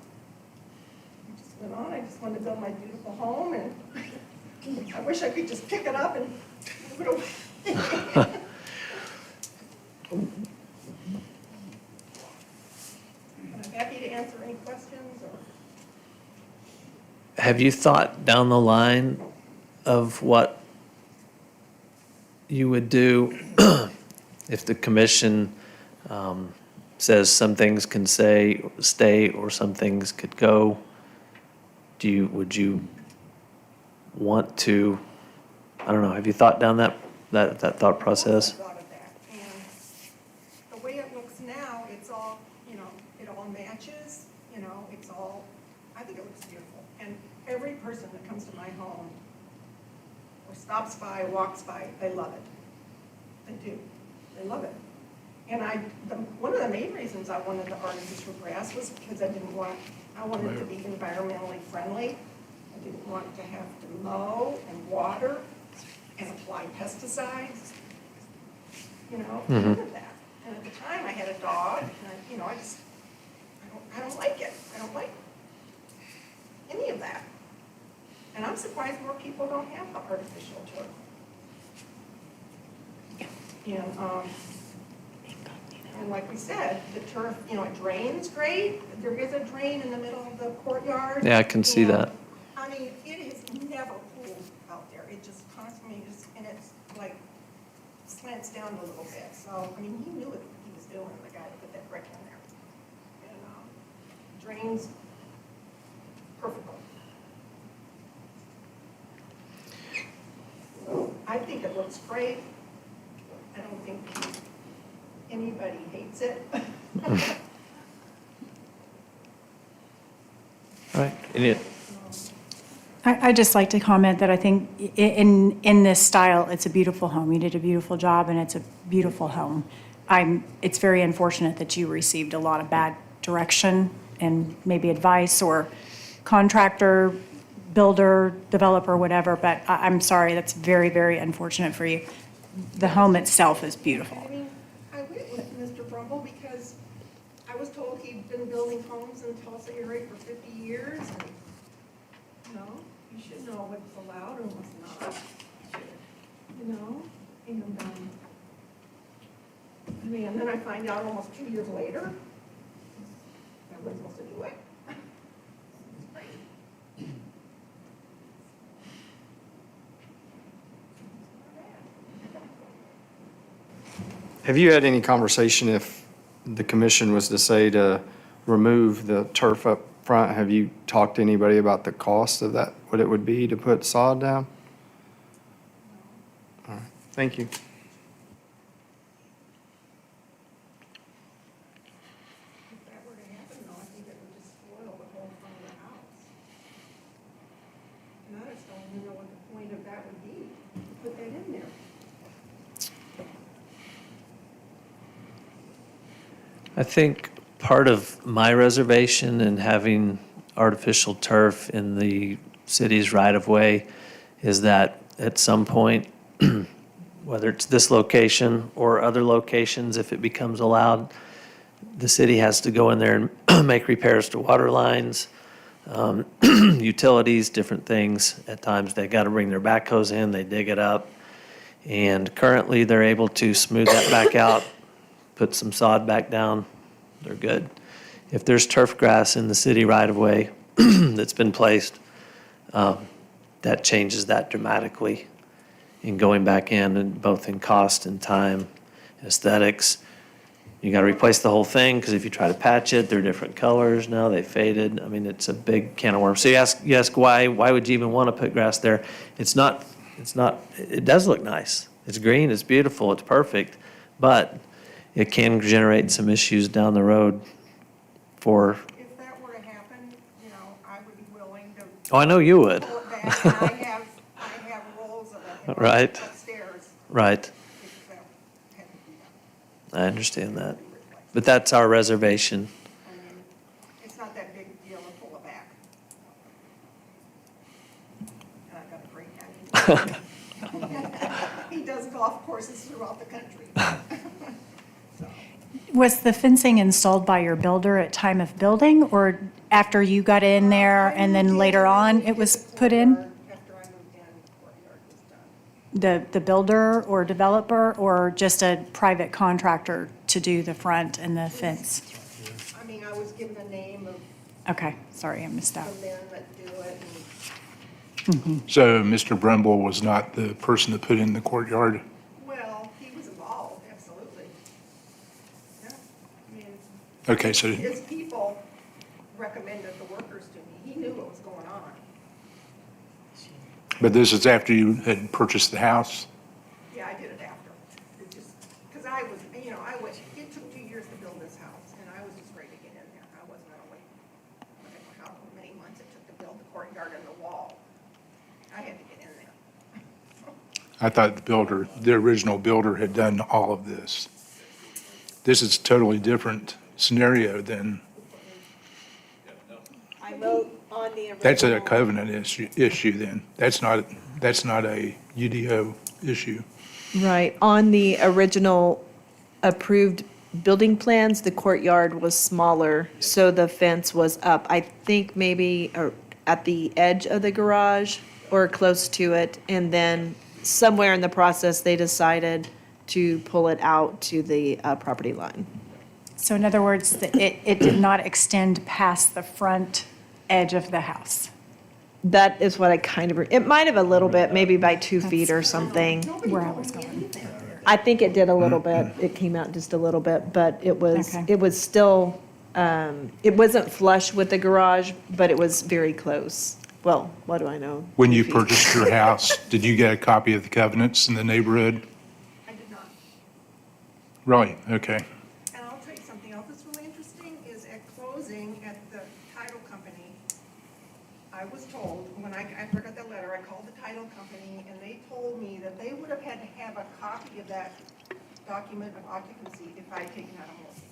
I just went on, I just wanted to build my beautiful home, and I wish I could just pick it up and move it away. I'm happy to answer any questions or. Have you thought down the line of what you would do if the commission says some things can stay or some things could go? Would you want to, I don't know, have you thought down that thought process? I thought of that, and the way it looks now, it's all, you know, it all matches, you know, it's all, I think it looks beautiful. And every person that comes to my home, or stops by, walks by, they love it. They do, they love it. And one of the main reasons I wanted the artificial grass was because I wanted it to be environmentally friendly. I didn't want to have to mow and water and apply pesticides, you know, none of that. And at the time, I had a dog, and I don't like it. I don't like any of that. And I'm surprised more people don't have the artificial turf. And like we said, the turf, you know, it drains great. There is a drain in the middle of the courtyard. Yeah, I can see And, that. I mean, it is never cool out there. It just constantly and it's like slants down a little bit. So, I mean, he knew what he was doing, the guy that put that brick in there. And drains perfectly. So, I think it looks great. I don't think anybody hates it. All right. I'd just like to comment that I think in this style, it's a beautiful home. You did a beautiful job, and it's a beautiful home. It's very unfortunate that you received a lot of bad direction and maybe advice or contractor, builder, developer, whatever, but I'm sorry, that's very, very unfortunate for you. The home itself is beautiful. I mean, I went with Mr. Brumble because I was told he'd been building homes in Tulsa area for 50 years. And, you know, you should know what's allowed and what's not. You know, and I mean, and then I find out almost 2 years later, I wasn't supposed to do it. Have you had any conversation if the commission was to say to remove the turf up front? Have you talked to anybody about the cost of that, what it would be to put sod down? All right, thank you. If that were to happen, though, I think it would just spoil the whole front of the house. And I just don't even know what the point of that would be, to put that in there. I think part of my reservation in having artificial turf in the city's right-of-way is that at some point, whether it's this location or other locations, if it becomes allowed, the city has to go in there and make repairs to water lines, utilities, different things. At times, they got to bring their backhoes in, they dig it up. And currently, they're able to smooth that back out, put some sod back down, they're good. If there's turf grass in the city right-of-way that's been placed, that changes that dramatically in going back in, and both in cost and time, aesthetics. You got to replace the whole thing, because if you try to patch it, they're different colors now, they faded. I mean, it's a big can of worms. So you ask why would you even want to put grass there? It's not, it does look nice. It's green, it's beautiful, it's perfect, but it can generate some issues down the road for, If that were to happen, you know, I would be willing to oh, I know you would. pull it back. And I have rolls of it Right. upstairs. Right, If that had to be done. I understand that. But that's our reservation. I mean, it's not that big a deal to pull it back. And I've got a great guy. He does golf courses throughout the country. So, Was the fencing installed by your builder at time of building, or after you got in there and then later on it was put in? after I moved in, the courtyard was done. The builder or developer, or just a private contractor to do the front and the fence? I mean, I was given a name of Okay, sorry, I missed that. the men that do it, So Mr. Brumble was not the person that put in the courtyard? well, he was involved, absolutely. Yeah, I mean, Okay, so, his people recommended the workers to me. He knew what was going on. but this is after you had purchased the house? Yeah, I did it after. It just, because I was, you know, it took 2 years to build this house, and I was just ready to get in there. I wasn't gonna wait, I don't know how many months it took to build the courtyard and the wall. I had to get in there. I thought the original builder had done all of this. This is a totally different scenario than, I wrote on the original. that's a covenant issue then. That's not a UDO issue. Right, on the original approved building plans, the courtyard was smaller, so the fence was up, I think maybe at the edge of the garage or close to it, and then somewhere in the process, they decided to pull it out to the property line. So in other words, it did not extend past the front edge of the house? That is what I kind of, it might have a little bit, maybe by 2 feet or something. Where I was going. I think it did a little bit, it came out just a little bit, but it was Okay. still, it wasn't flush with the garage, but it was very close. Well, what do I know? When 2 you feet. purchased your house, did you get a copy of the covenants in the neighborhood? I did not. Right, okay. And I'll tell you something else that's really interesting, is at closing at the title company, I was told, when after I got that letter, I called the title company, and they told me that they would have had to have a copy of that document of occupancy if I had taken out a mortgage.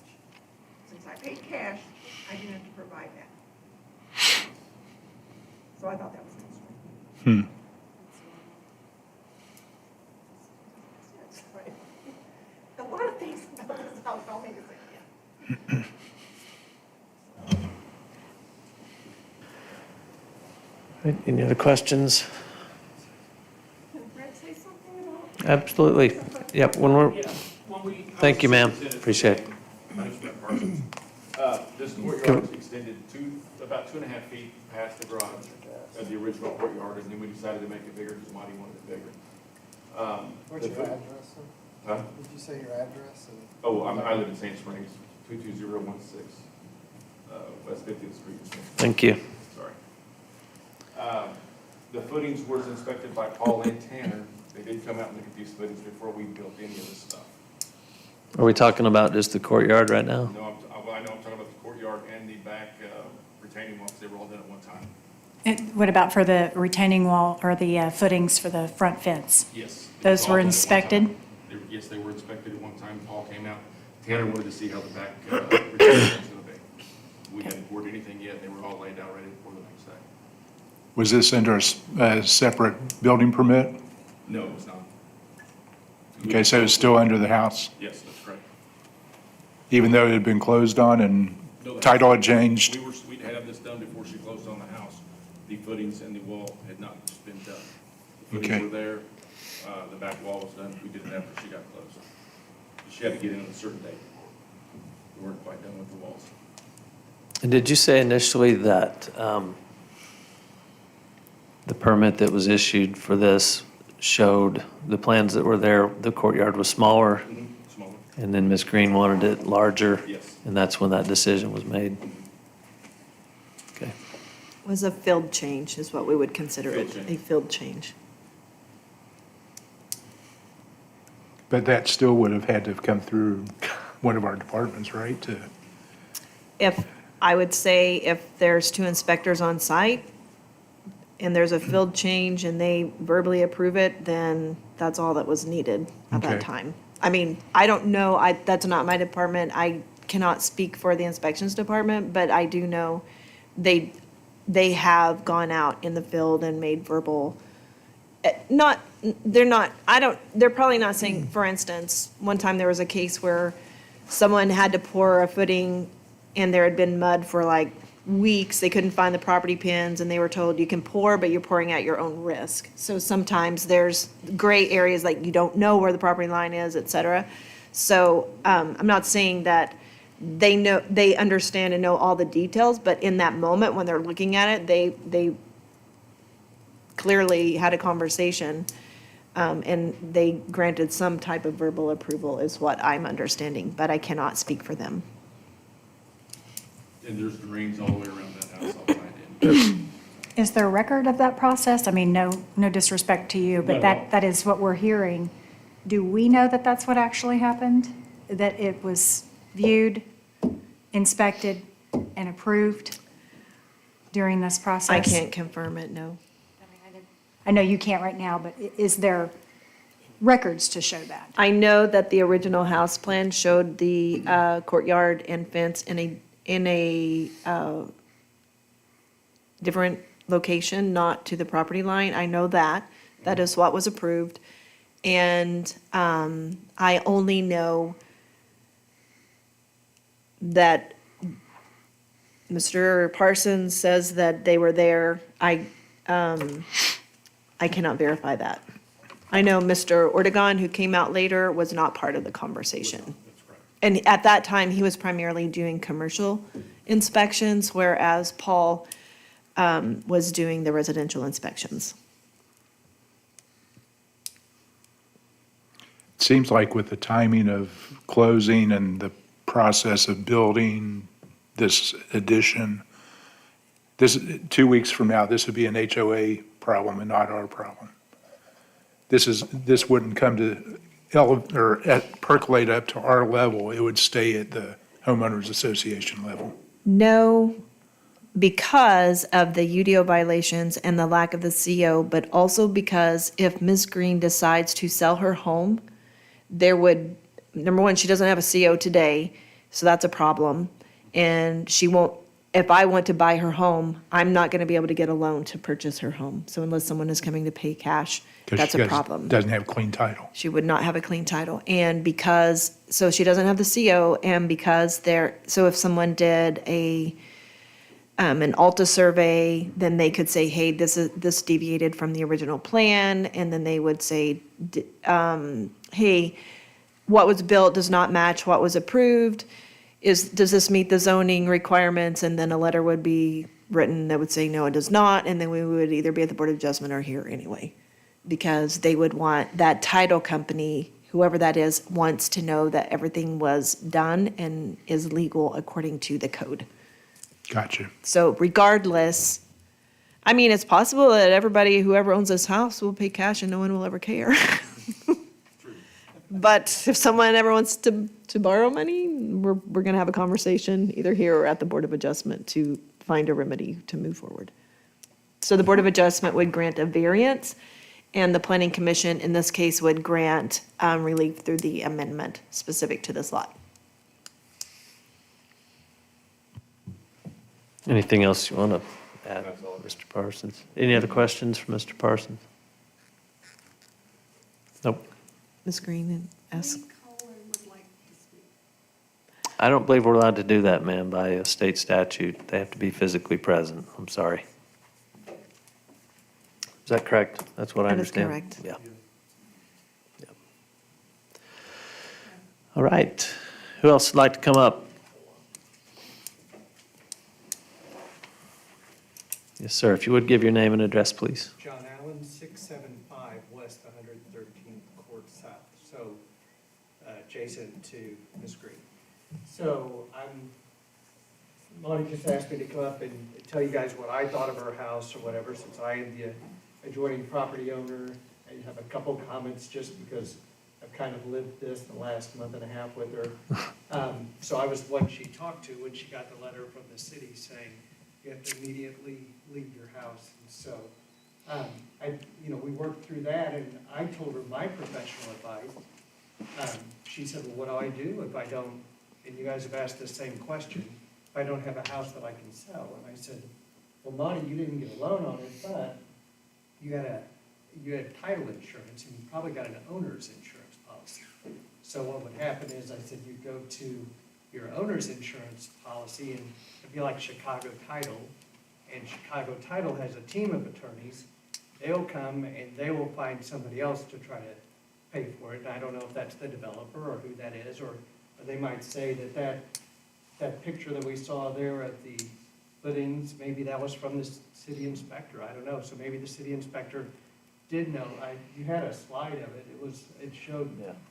Since I paid cash, I didn't have to provide that. So I thought that was interesting. A lot of things about this house don't make sense. Right, any other questions? Can Brett say something about? Absolutely. Yep, when we're, When we. thank you, ma'am. Appreciate it. My name's Brett Parsons. This courtyard was extended about 2.5 feet past the garage of the original courtyard, and then we decided to make it bigger because Monty wanted it bigger. What's your address, sir? Huh? Did you say your address? Oh, I live in Sand Springs, 22016, West 50th Street. Thank you. Sorry. The footings was inspected by Paul and Tanner. They did come out and look at these footings before we built any of this stuff. Are we talking about just the courtyard right now? No, I know I'm talking about the courtyard and the back retaining walls. They were all done at one time. What about for the retaining wall or the footings for the front fence? Yes. Those All were done at one inspected? time. Yes, they were inspected at one time. Paul came out. Tanner wanted to see how the back retaining wall was going to be. We hadn't poured anything yet. They were all laid out ready for the next day. Was this under a separate building permit? No, it's not. Okay, so it's still under the house, Yes, that's correct. even though it had been closed on and No, the title house- had changed? We had this done before she closed on the house. The footings and the wall had not been done. The Okay. footings were there, the back wall was done, we did it after she got closed. She had to get in on a certain date. We weren't quite done with the walls. And did you say initially that the permit that was issued for this showed the plans that were there, the courtyard was smaller, Smaller. and then Ms. Green wanted it larger? Yes. And that's when that decision was made? Okay. Was a field change is what we would consider it, Field a change. field change. But that still would have had to have come through one of our departments, right? I would say if there's two inspectors on site and there's a field change and they verbally approve it, then that's all that was needed at that Okay. time. I mean, I don't know, that's not my department. I cannot speak for the inspections department, but I do know they have gone out in the field and made verbal, they're probably not saying, for instance, one time there was a case where someone had to pour a footing and there had been mud for like weeks. They couldn't find the property pins and they were told you can pour, but you're pouring at your own risk. So sometimes there's gray areas like you don't know where the property line is, et cetera. So I'm not saying that they understand and know all the details, but in that moment when they're looking at it, they clearly had a conversation and they granted some type of verbal approval is what I'm understanding, but I cannot speak for them. And there's drains all the way around that house, all tied in. Is there a record of that process? I mean, no disrespect to you, but Not at all. that is what we're hearing. Do we know that that's what actually happened? That it was viewed, inspected, and approved during this process? I can't confirm it, no. I know you can't right now, but is there records to show that? I know that the original house plan showed the courtyard and fence in a different location, not to the property line. I know that. That is what was approved. And I only know that Mr. Parsons says that they were there. I cannot verify that. I know Mr. Ortegon, who came out later, was not part of the conversation. And at that time, he was primarily doing commercial inspections, whereas Paul was doing the residential inspections. It seems like with the timing of closing and the process of building this addition, 2 weeks from now, this would be an HOA problem and not our problem. This wouldn't come to percolate up to our level. It would stay at the homeowners association level. No, because of the UDO violations and the lack of the CO, but also because if Ms. Green decides to sell her home, there would, number one, she doesn't have a CO today, so that's a problem. And she won't, if I want to buy her home, I'm not going to be able to get a loan to purchase her home. So unless someone is coming to pay cash, 'Cause that's she a problem. doesn't have clean title. She would not have a clean title. And because, so she doesn't have the CO, and because so if someone did an Alta survey, then they could say, hey, this deviated from the original plan, and then they would say, hey, what was built does not match what was approved. Does this meet the zoning requirements? And then a letter would be written that would say, no, it does not, and then we would either be at the Board of Adjustment or here anyway. Because they would want, that title company, whoever that is, wants to know that everything was done and is legal according to the code. Gotcha. So regardless, I mean, it's possible that whoever owns this house will pay cash and no one will ever care. But if someone ever wants to borrow money, we're going to have a conversation either here or at the Board of Adjustment to find a remedy to move forward. So the Board of Adjustment would grant a variance, and the Planning Commission, in this case, would grant relief through the amendment specific to this lot. Anything else you want to add, That's all. Mr. Parsons? Any other questions for Mr. Parsons? Nope. Ms. Green asked. Lee Kohler would like to speak. I don't believe we're allowed to do that, ma'am, by a state statute. They have to be physically present. I'm sorry. Is that correct? That's what I That is understand? correct. Yeah. Yeah. All right. Who else would like to come up? Yes, sir. If you would give your name and address, please. John Allen, 675 West 113th Court South, so adjacent to Ms. Green. So Monty just asked me to come up and tell you guys what I thought of her house or whatever, since I am the adjoining property owner. I have a couple comments just because I've kind of lived this the last month and a half with her. So I was one she talked to when she got the letter from the city saying, you have to immediately leave your house. And so, we worked through that, and I told her my professional advice. She said, well, what do I do if I don't, and you guys have asked the same question, if I don't have a house that I can sell? And I said, well, Monty, you didn't get a loan on it, but you had title insurance, and you probably got an owner's insurance policy. So what would happen is, I said, you go to your owner's insurance policy, and it'd be like Chicago Title, and Chicago Title has a team of attorneys. They'll come and they will find somebody else to try to pay for it. And I don't know if that's the developer or who that is, or they might say that picture that we saw there at the footings, maybe that was from the city inspector. I don't know. So maybe the city inspector did know. You had a slide of it. It showed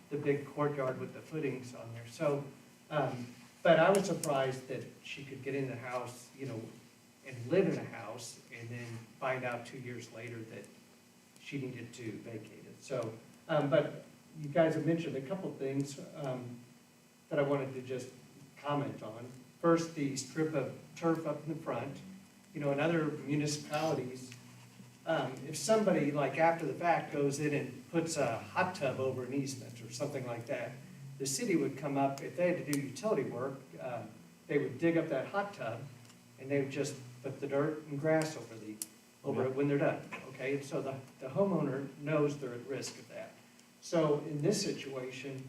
the big courtyard with the footings on there. So, but I was surprised that she could get in the house, and live in a house, and then find out 2 years later that she needed to vacate it. So, but you guys have mentioned a couple things that I wanted to just comment on. First, the strip of turf up in the front. In other municipalities, if somebody, like after the fact, goes in and puts a hot tub over an easement or something like that, the city would come up, if they had to do utility work, they would dig up that hot tub, and they would just put the dirt and grass over it when they're done, okay? And so the homeowner knows they're at risk of that. So in this situation,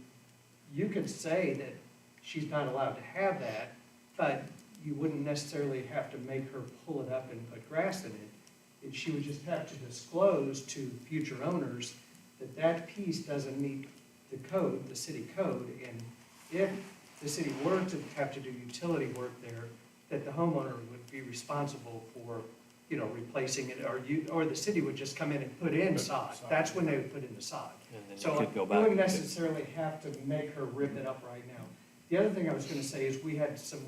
you could say that she's not allowed to have that, but you wouldn't necessarily have to make her pull it up and put grass in it. She would just have to disclose to future owners that that piece doesn't meet the code, the city code, and if the city were to have to do utility work there, that the homeowner would be responsible for, replacing it, or the city would just come in and put in sod. That's when they would put in the sod. So you wouldn't necessarily have to make her rip it up right now. The other thing I was gonna say is we had some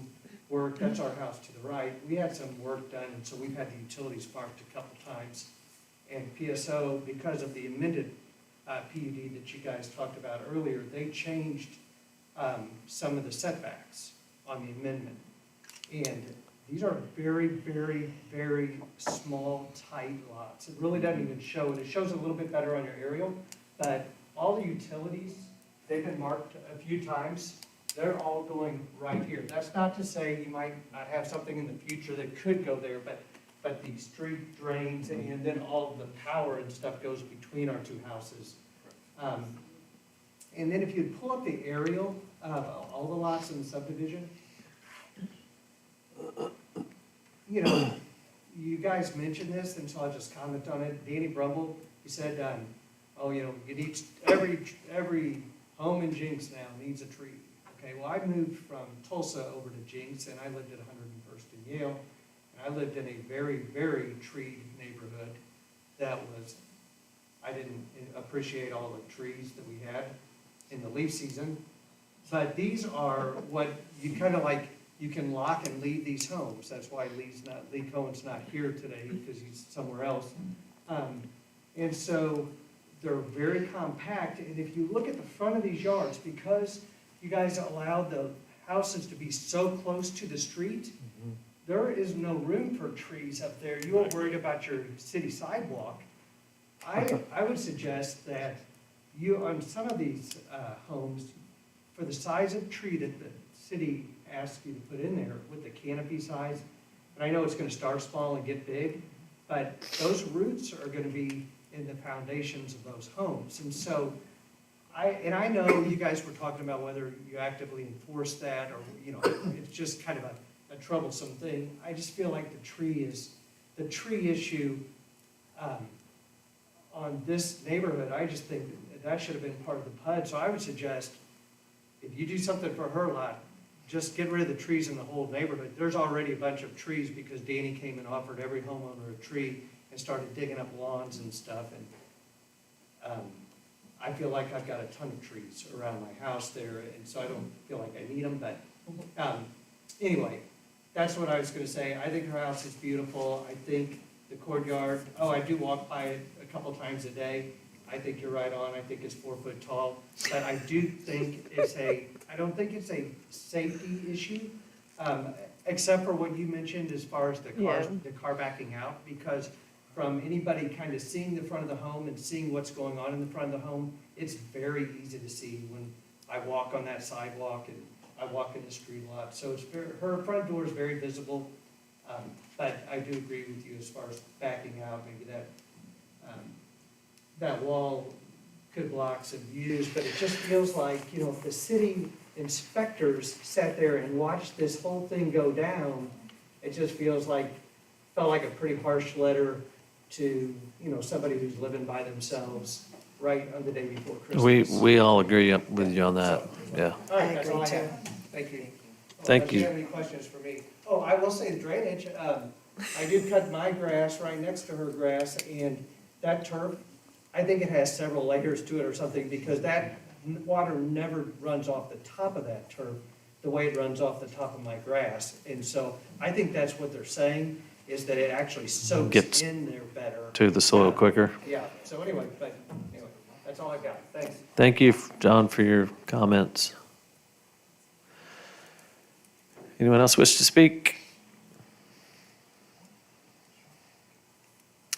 work, that's our house to the right, we had some work done, and so we've had the utilities marked a couple times. And PSO, because of the amended PUD that you guys talked about earlier, they changed some of the setbacks on the amendment. And these are very, very, very small, tight lots. It really doesn't even show it. It shows a little bit better on your aerial, but all the utilities, they've been marked a few times. They're all going right here. That's not to say you might not have something in the future that could go there, but the street drains and then all of the power and stuff goes between our two houses. And then if you pull up the aerial of all the lots in the subdivision, you guys mentioned this, and so I'll just comment on it. Danny Brumble, he said, you need, every home in Jenks now needs a tree. Okay, well, I moved from Tulsa over to Jenks, and I lived at 101st and Yale, and I lived in a very, very treed neighborhood that was, I didn't appreciate all the trees that we had in the leaf season, but these are what you kind of like, you can lock and leave these homes. That's why Lee Cohen's not here today, because he's somewhere else. And so they're very compact, and if you look at the front of these yards, because you guys allowed the houses to be so close to the street, there is no room for trees up there. You are worried about your city sidewalk. I would suggest that you, on some of these homes, for the size of tree that the city asks you to put in there with the canopy size, and I know it's gonna start small and get big, but those roots are gonna be in the foundations of those homes. And so I know you guys were talking about whether you actively enforce that, or, you know, it's just kind of a troublesome thing. I just feel like the tree issue on this neighborhood, I just think that should have been part of the PUD. So I would suggest, if you do something for her lot, just get rid of the trees in the whole neighborhood. There's already a bunch of trees because Danny came and offered every homeowner a tree and started digging up lawns and stuff. And I feel like I've got a ton of trees around my house there, and so I don't feel like I need them. But anyway, that's what I was going to say. I think her house is beautiful. I think the courtyard, I do walk by it a couple times a day. I think you're right on. I think it's 4 foot tall. But I do think I don't think it's a safety issue, except for what you mentioned as far as the car backing out, because from anybody kind of seeing the front of the home and seeing what's going on in the front of the home, it's very easy to see when I walk on that sidewalk and I walk in the street lot. So her front door is very visible, but I do agree with you as far as backing out. Maybe that wall could block some views, but it just feels like, you know, if the city inspectors sat there and watched this whole thing go down, it just felt like a pretty harsh letter to, you know, somebody who's living by themselves right on the day before Christmas. We all agree with you on that, yeah. All right, that's all I have. Thank you. Thank Unless you you. have any questions for me? Oh, I will say the drainage, I did cut my grass right next to her grass, and that turf, I think it has several layers to it or something, because that water never runs off the top of that turf the way it runs off the top of my grass. And so I think that's what they're saying, is that it actually soaks Gets in there better. To the soil quicker. Yeah, so anyway, that's all I got. Thanks. Thank you, John, for your comments. Anyone else wish to speak?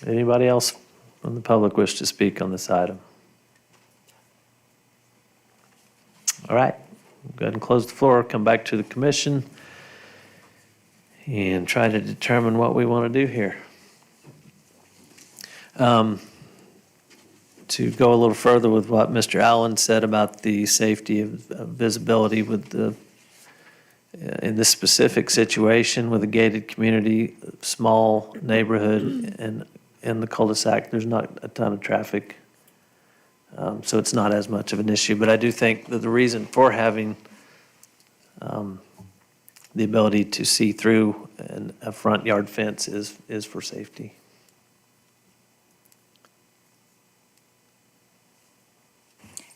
Anybody else from the public wish to speak on this item? All right, go ahead and close the floor, come back to the commission, and try to determine what we want to do here. To go a little further with what Mr. Allen said about the safety of visibility with in this specific situation with a gated community, small neighborhood, and in the cul-de-sac, there's not a ton of traffic. So it's not as much of an issue. But I do think that the reason for having the ability to see through a front yard fence is for safety.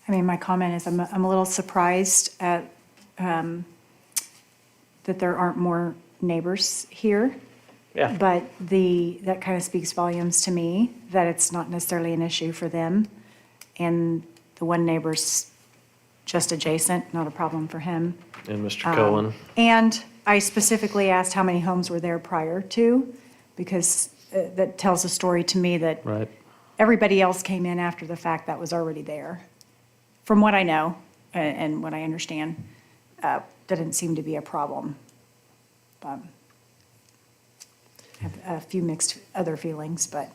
I mean, my comment is I'm a little surprised at, that there aren't more neighbors here. Yeah. But that kind of speaks volumes to me, that it's not necessarily an issue for them. And the one neighbor's just adjacent, not a problem for him. And Mr. Cohen. And I specifically asked how many homes were there prior to, because that tells a story to me that Right. everybody else came in after the fact that was already there. From what I know and what I understand, that didn't seem to be a problem. But I have a few mixed other feelings, but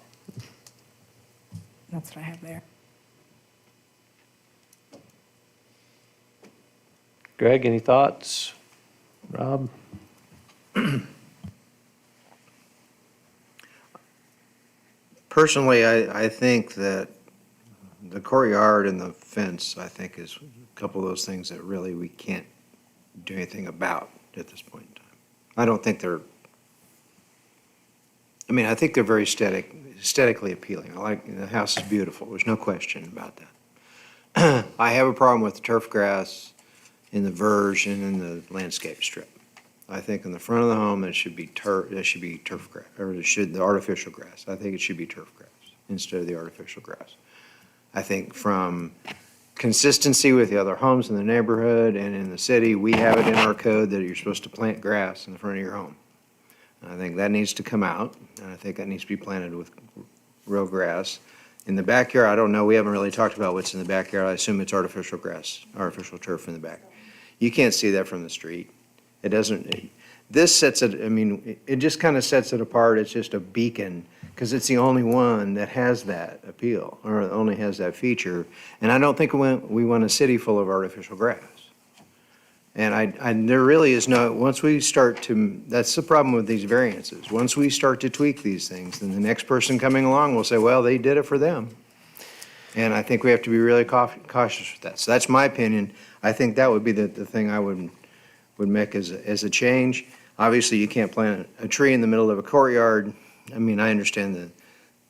that's what I have there. Greg, any thoughts? Rob? Personally, I think that the courtyard and the fence, I think, is a couple of those things that really we can't do anything about at this point in time. I don't think I think they're very aesthetically appealing. The house is beautiful, there's no question about that. I have a problem with the turf grass in the verge and in the landscape strip. I think in the front of the home, it should be turf grass, or the artificial grass. I think it should be turf grass instead of the artificial grass. I think from consistency with the other homes in the neighborhood and in the city, we have it in our code that you're supposed to plant grass in the front of your home. I think that needs to come out, and I think that needs to be planted with real grass. In the backyard, I don't know, we haven't really talked about what's in the backyard. I assume it's artificial grass, artificial turf in the back. You can't see that from the street. It doesn't, This sets it, I mean, it just kind of sets it apart. It's just a beacon, because it's the only one that has that appeal, or only has that feature. And I don't think we want a city full of artificial grass. And there really is no, once we start to, that's the problem with these variances. Once we start to tweak these things, then the next person coming along will say, well, they did it for them. And I think we have to be really cautious with that. So that's my opinion. I think that would be the thing I would make as a change. Obviously, you can't plant a tree in the middle of a courtyard. I mean, I understand that.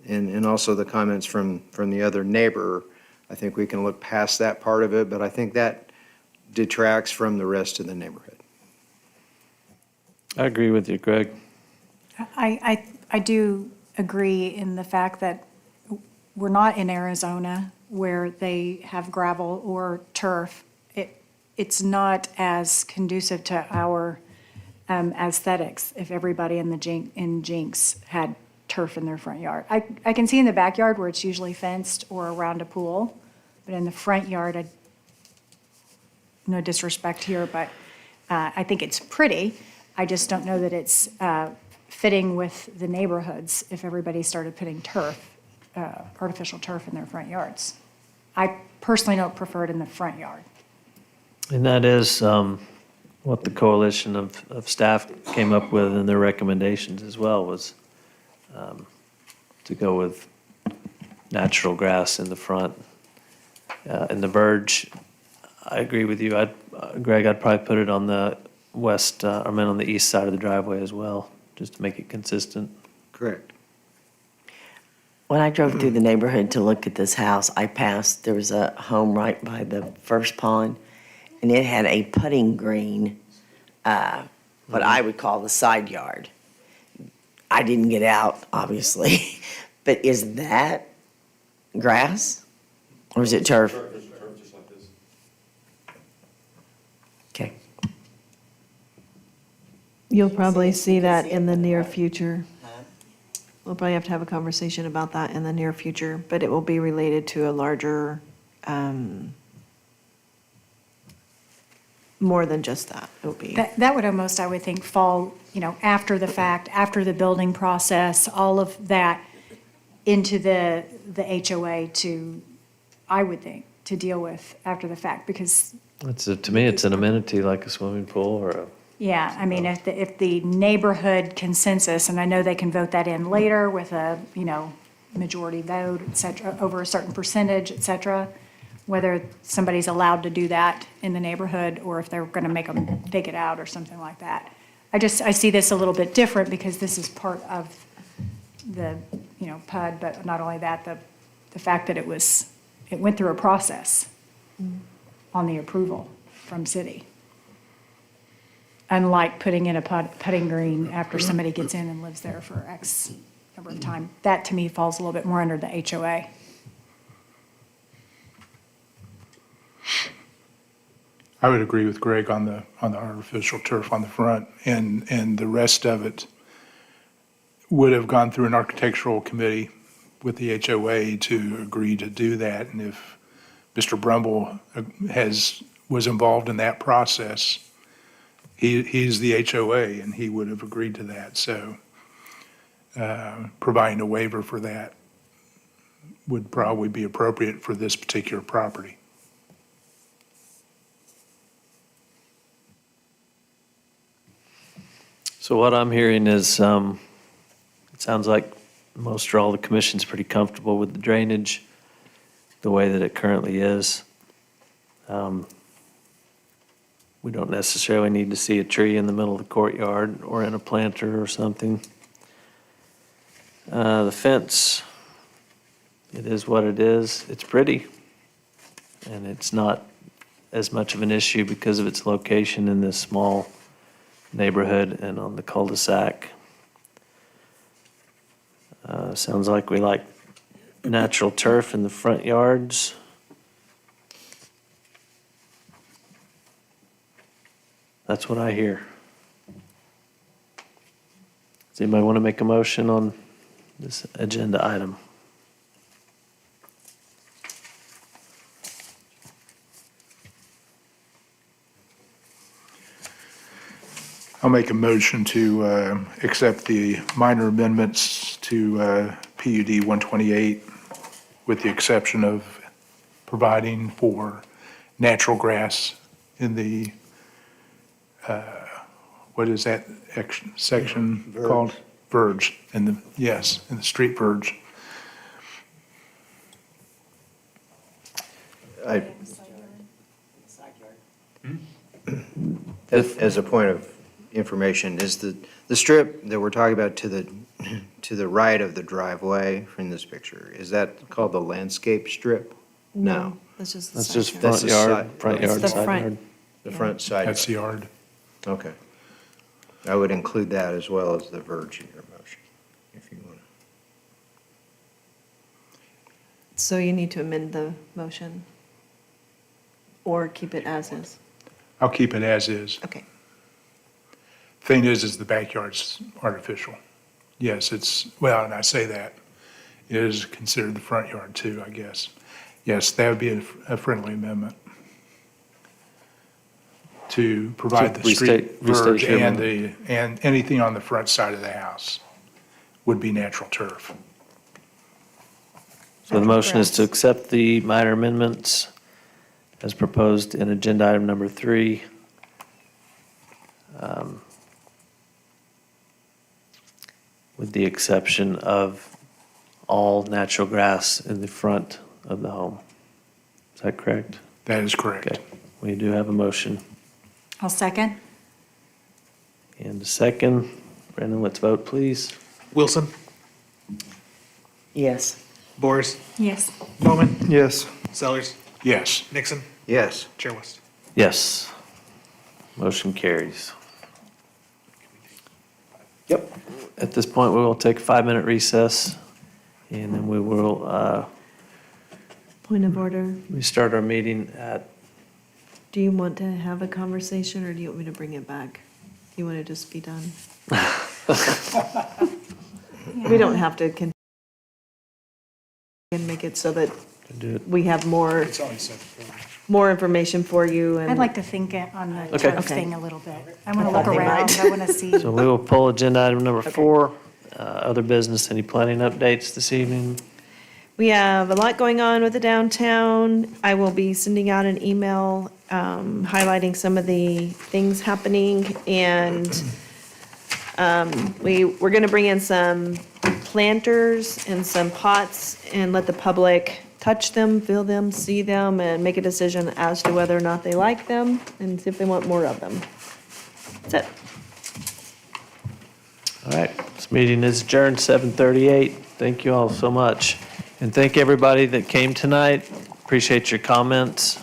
And also the comments from the other neighbor, I think we can look past that part of it, but I think that detracts from the rest of the neighborhood. I agree with you, Greg. I do agree in the fact that we're not in Arizona where they have gravel or turf. It's not as conducive to our aesthetics if everybody in Jenks had turf in their front yard. I can see in the backyard where it's usually fenced or around a pool, but in the front yard, no disrespect here, but I think it's pretty. I just don't know that it's fitting with the neighborhoods if everybody started putting artificial turf in their front yards. I personally don't prefer it in the front yard. And that is what the coalition of staff came up with in their recommendations as well, was to go with natural grass in the front. And the verge, I agree with you. Greg, I'd probably put it on the on the east side of the driveway as well, just to make it consistent. Correct. When I drove through the neighborhood to look at this house, there was a home right by the first pond, and it had a putting green, what I would call the side yard. I didn't get out, obviously, but is that grass or is it turf? Just like this. Okay. You'll probably see that in the near future. We'll probably have to have a conversation about that in the near future, but it will be related to a larger, more than just that. It'll be. That would almost, I would think, fall, after the fact, after the building process, all of that into the HOA I would think, to deal with after the fact, because To me, it's an amenity like a swimming pool or a. yeah, I mean, if the neighborhood consensus, and I know they can vote that in later with a, majority vote, et cetera, over a certain percentage, et cetera, whether somebody's allowed to do that in the neighborhood or if they're going to make them take it out or something like that. I see this a little bit different because this is part of the, PUD, but not only that, the fact that it went through a process on the approval from city. Unlike putting in a putting green after somebody gets in and lives there for X number of time. That, to me, falls a little bit more under the HOA. I would agree with Greg on the artificial turf on the front, and the rest of it would have gone through an architectural committee with the HOA to agree to do that. And if Mr. Brumble was involved in that process, he's the HOA, and he would have agreed to that. So providing a waiver for that would probably be appropriate for this particular property. So what I'm hearing is, it sounds like most or all the commission's pretty comfortable with the drainage, the way that it currently is. We don't necessarily need to see a tree in the middle of the courtyard or in a planter or something. The fence, it is what it is. It's pretty. And it's not as much of an issue because of its location in this small neighborhood and on the cul-de-sac. Sounds like we like natural turf in the front yards. That's what I hear. Does anybody want to make a motion on this agenda item? I'll make a motion to accept the minor amendments to PUD 128 with the exception of providing for natural grass in the, what is that section called? Verge. In the, yes, in the street verge. As a point of information, is the strip that we're talking about to the right of the driveway from this picture, is that called the landscape strip? No. That's just the That's side just yard. front the yard, side- front It's yard, the side front. yard. The front side? That's the yard. Okay. I would include that as well as the verge in your motion, if you want. So you need to amend the motion or keep it as is? I'll keep it as is. Okay. Thing is the backyard's artificial. Yes, it's, well, and I say that, it is considered the front yard too, I guess. Yes, that would be a friendly amendment to provide So the street restate verge your and amendment. and anything on the front side of the house would be natural turf. So the motion is to Grass. accept the minor amendments as proposed in agenda item number 3. With the exception of all natural grass in the front of the home. Is that correct? That is correct. Okay, we do have a motion I'll second. and a second. Brandon, let's vote, please. Wilson, Yes. Boris, Yes. Bowman, Yes. Sellers, Yes. Nixon, Yes. Chair West. Yes. Motion carries. Yep. At this point, we will take a 5-minute recess, and then we will Point of order. restart our meeting at, Do you want to have a conversation or do you want me to bring it back? You want to just be done? We don't have to and make it so that do it. we have more, It's only 7:40. more information for you and. I'd like to think on the Okay. turf Okay. thing a little bit. I want to look thought they around, might. I want to see. So we will pull agenda item number 4, other business. Any planning updates this evening? We have a lot going on with the downtown. I will be sending out an email highlighting some of the things happening. And we're going to bring in some planters and some pots and let the public touch them, feel them, see them, and make a decision as to whether or not they like them and see if they want more of them. That's it. All right, this meeting is adjourned 7:38. Thank you all so much. And thank everybody that came tonight. Appreciate your comments.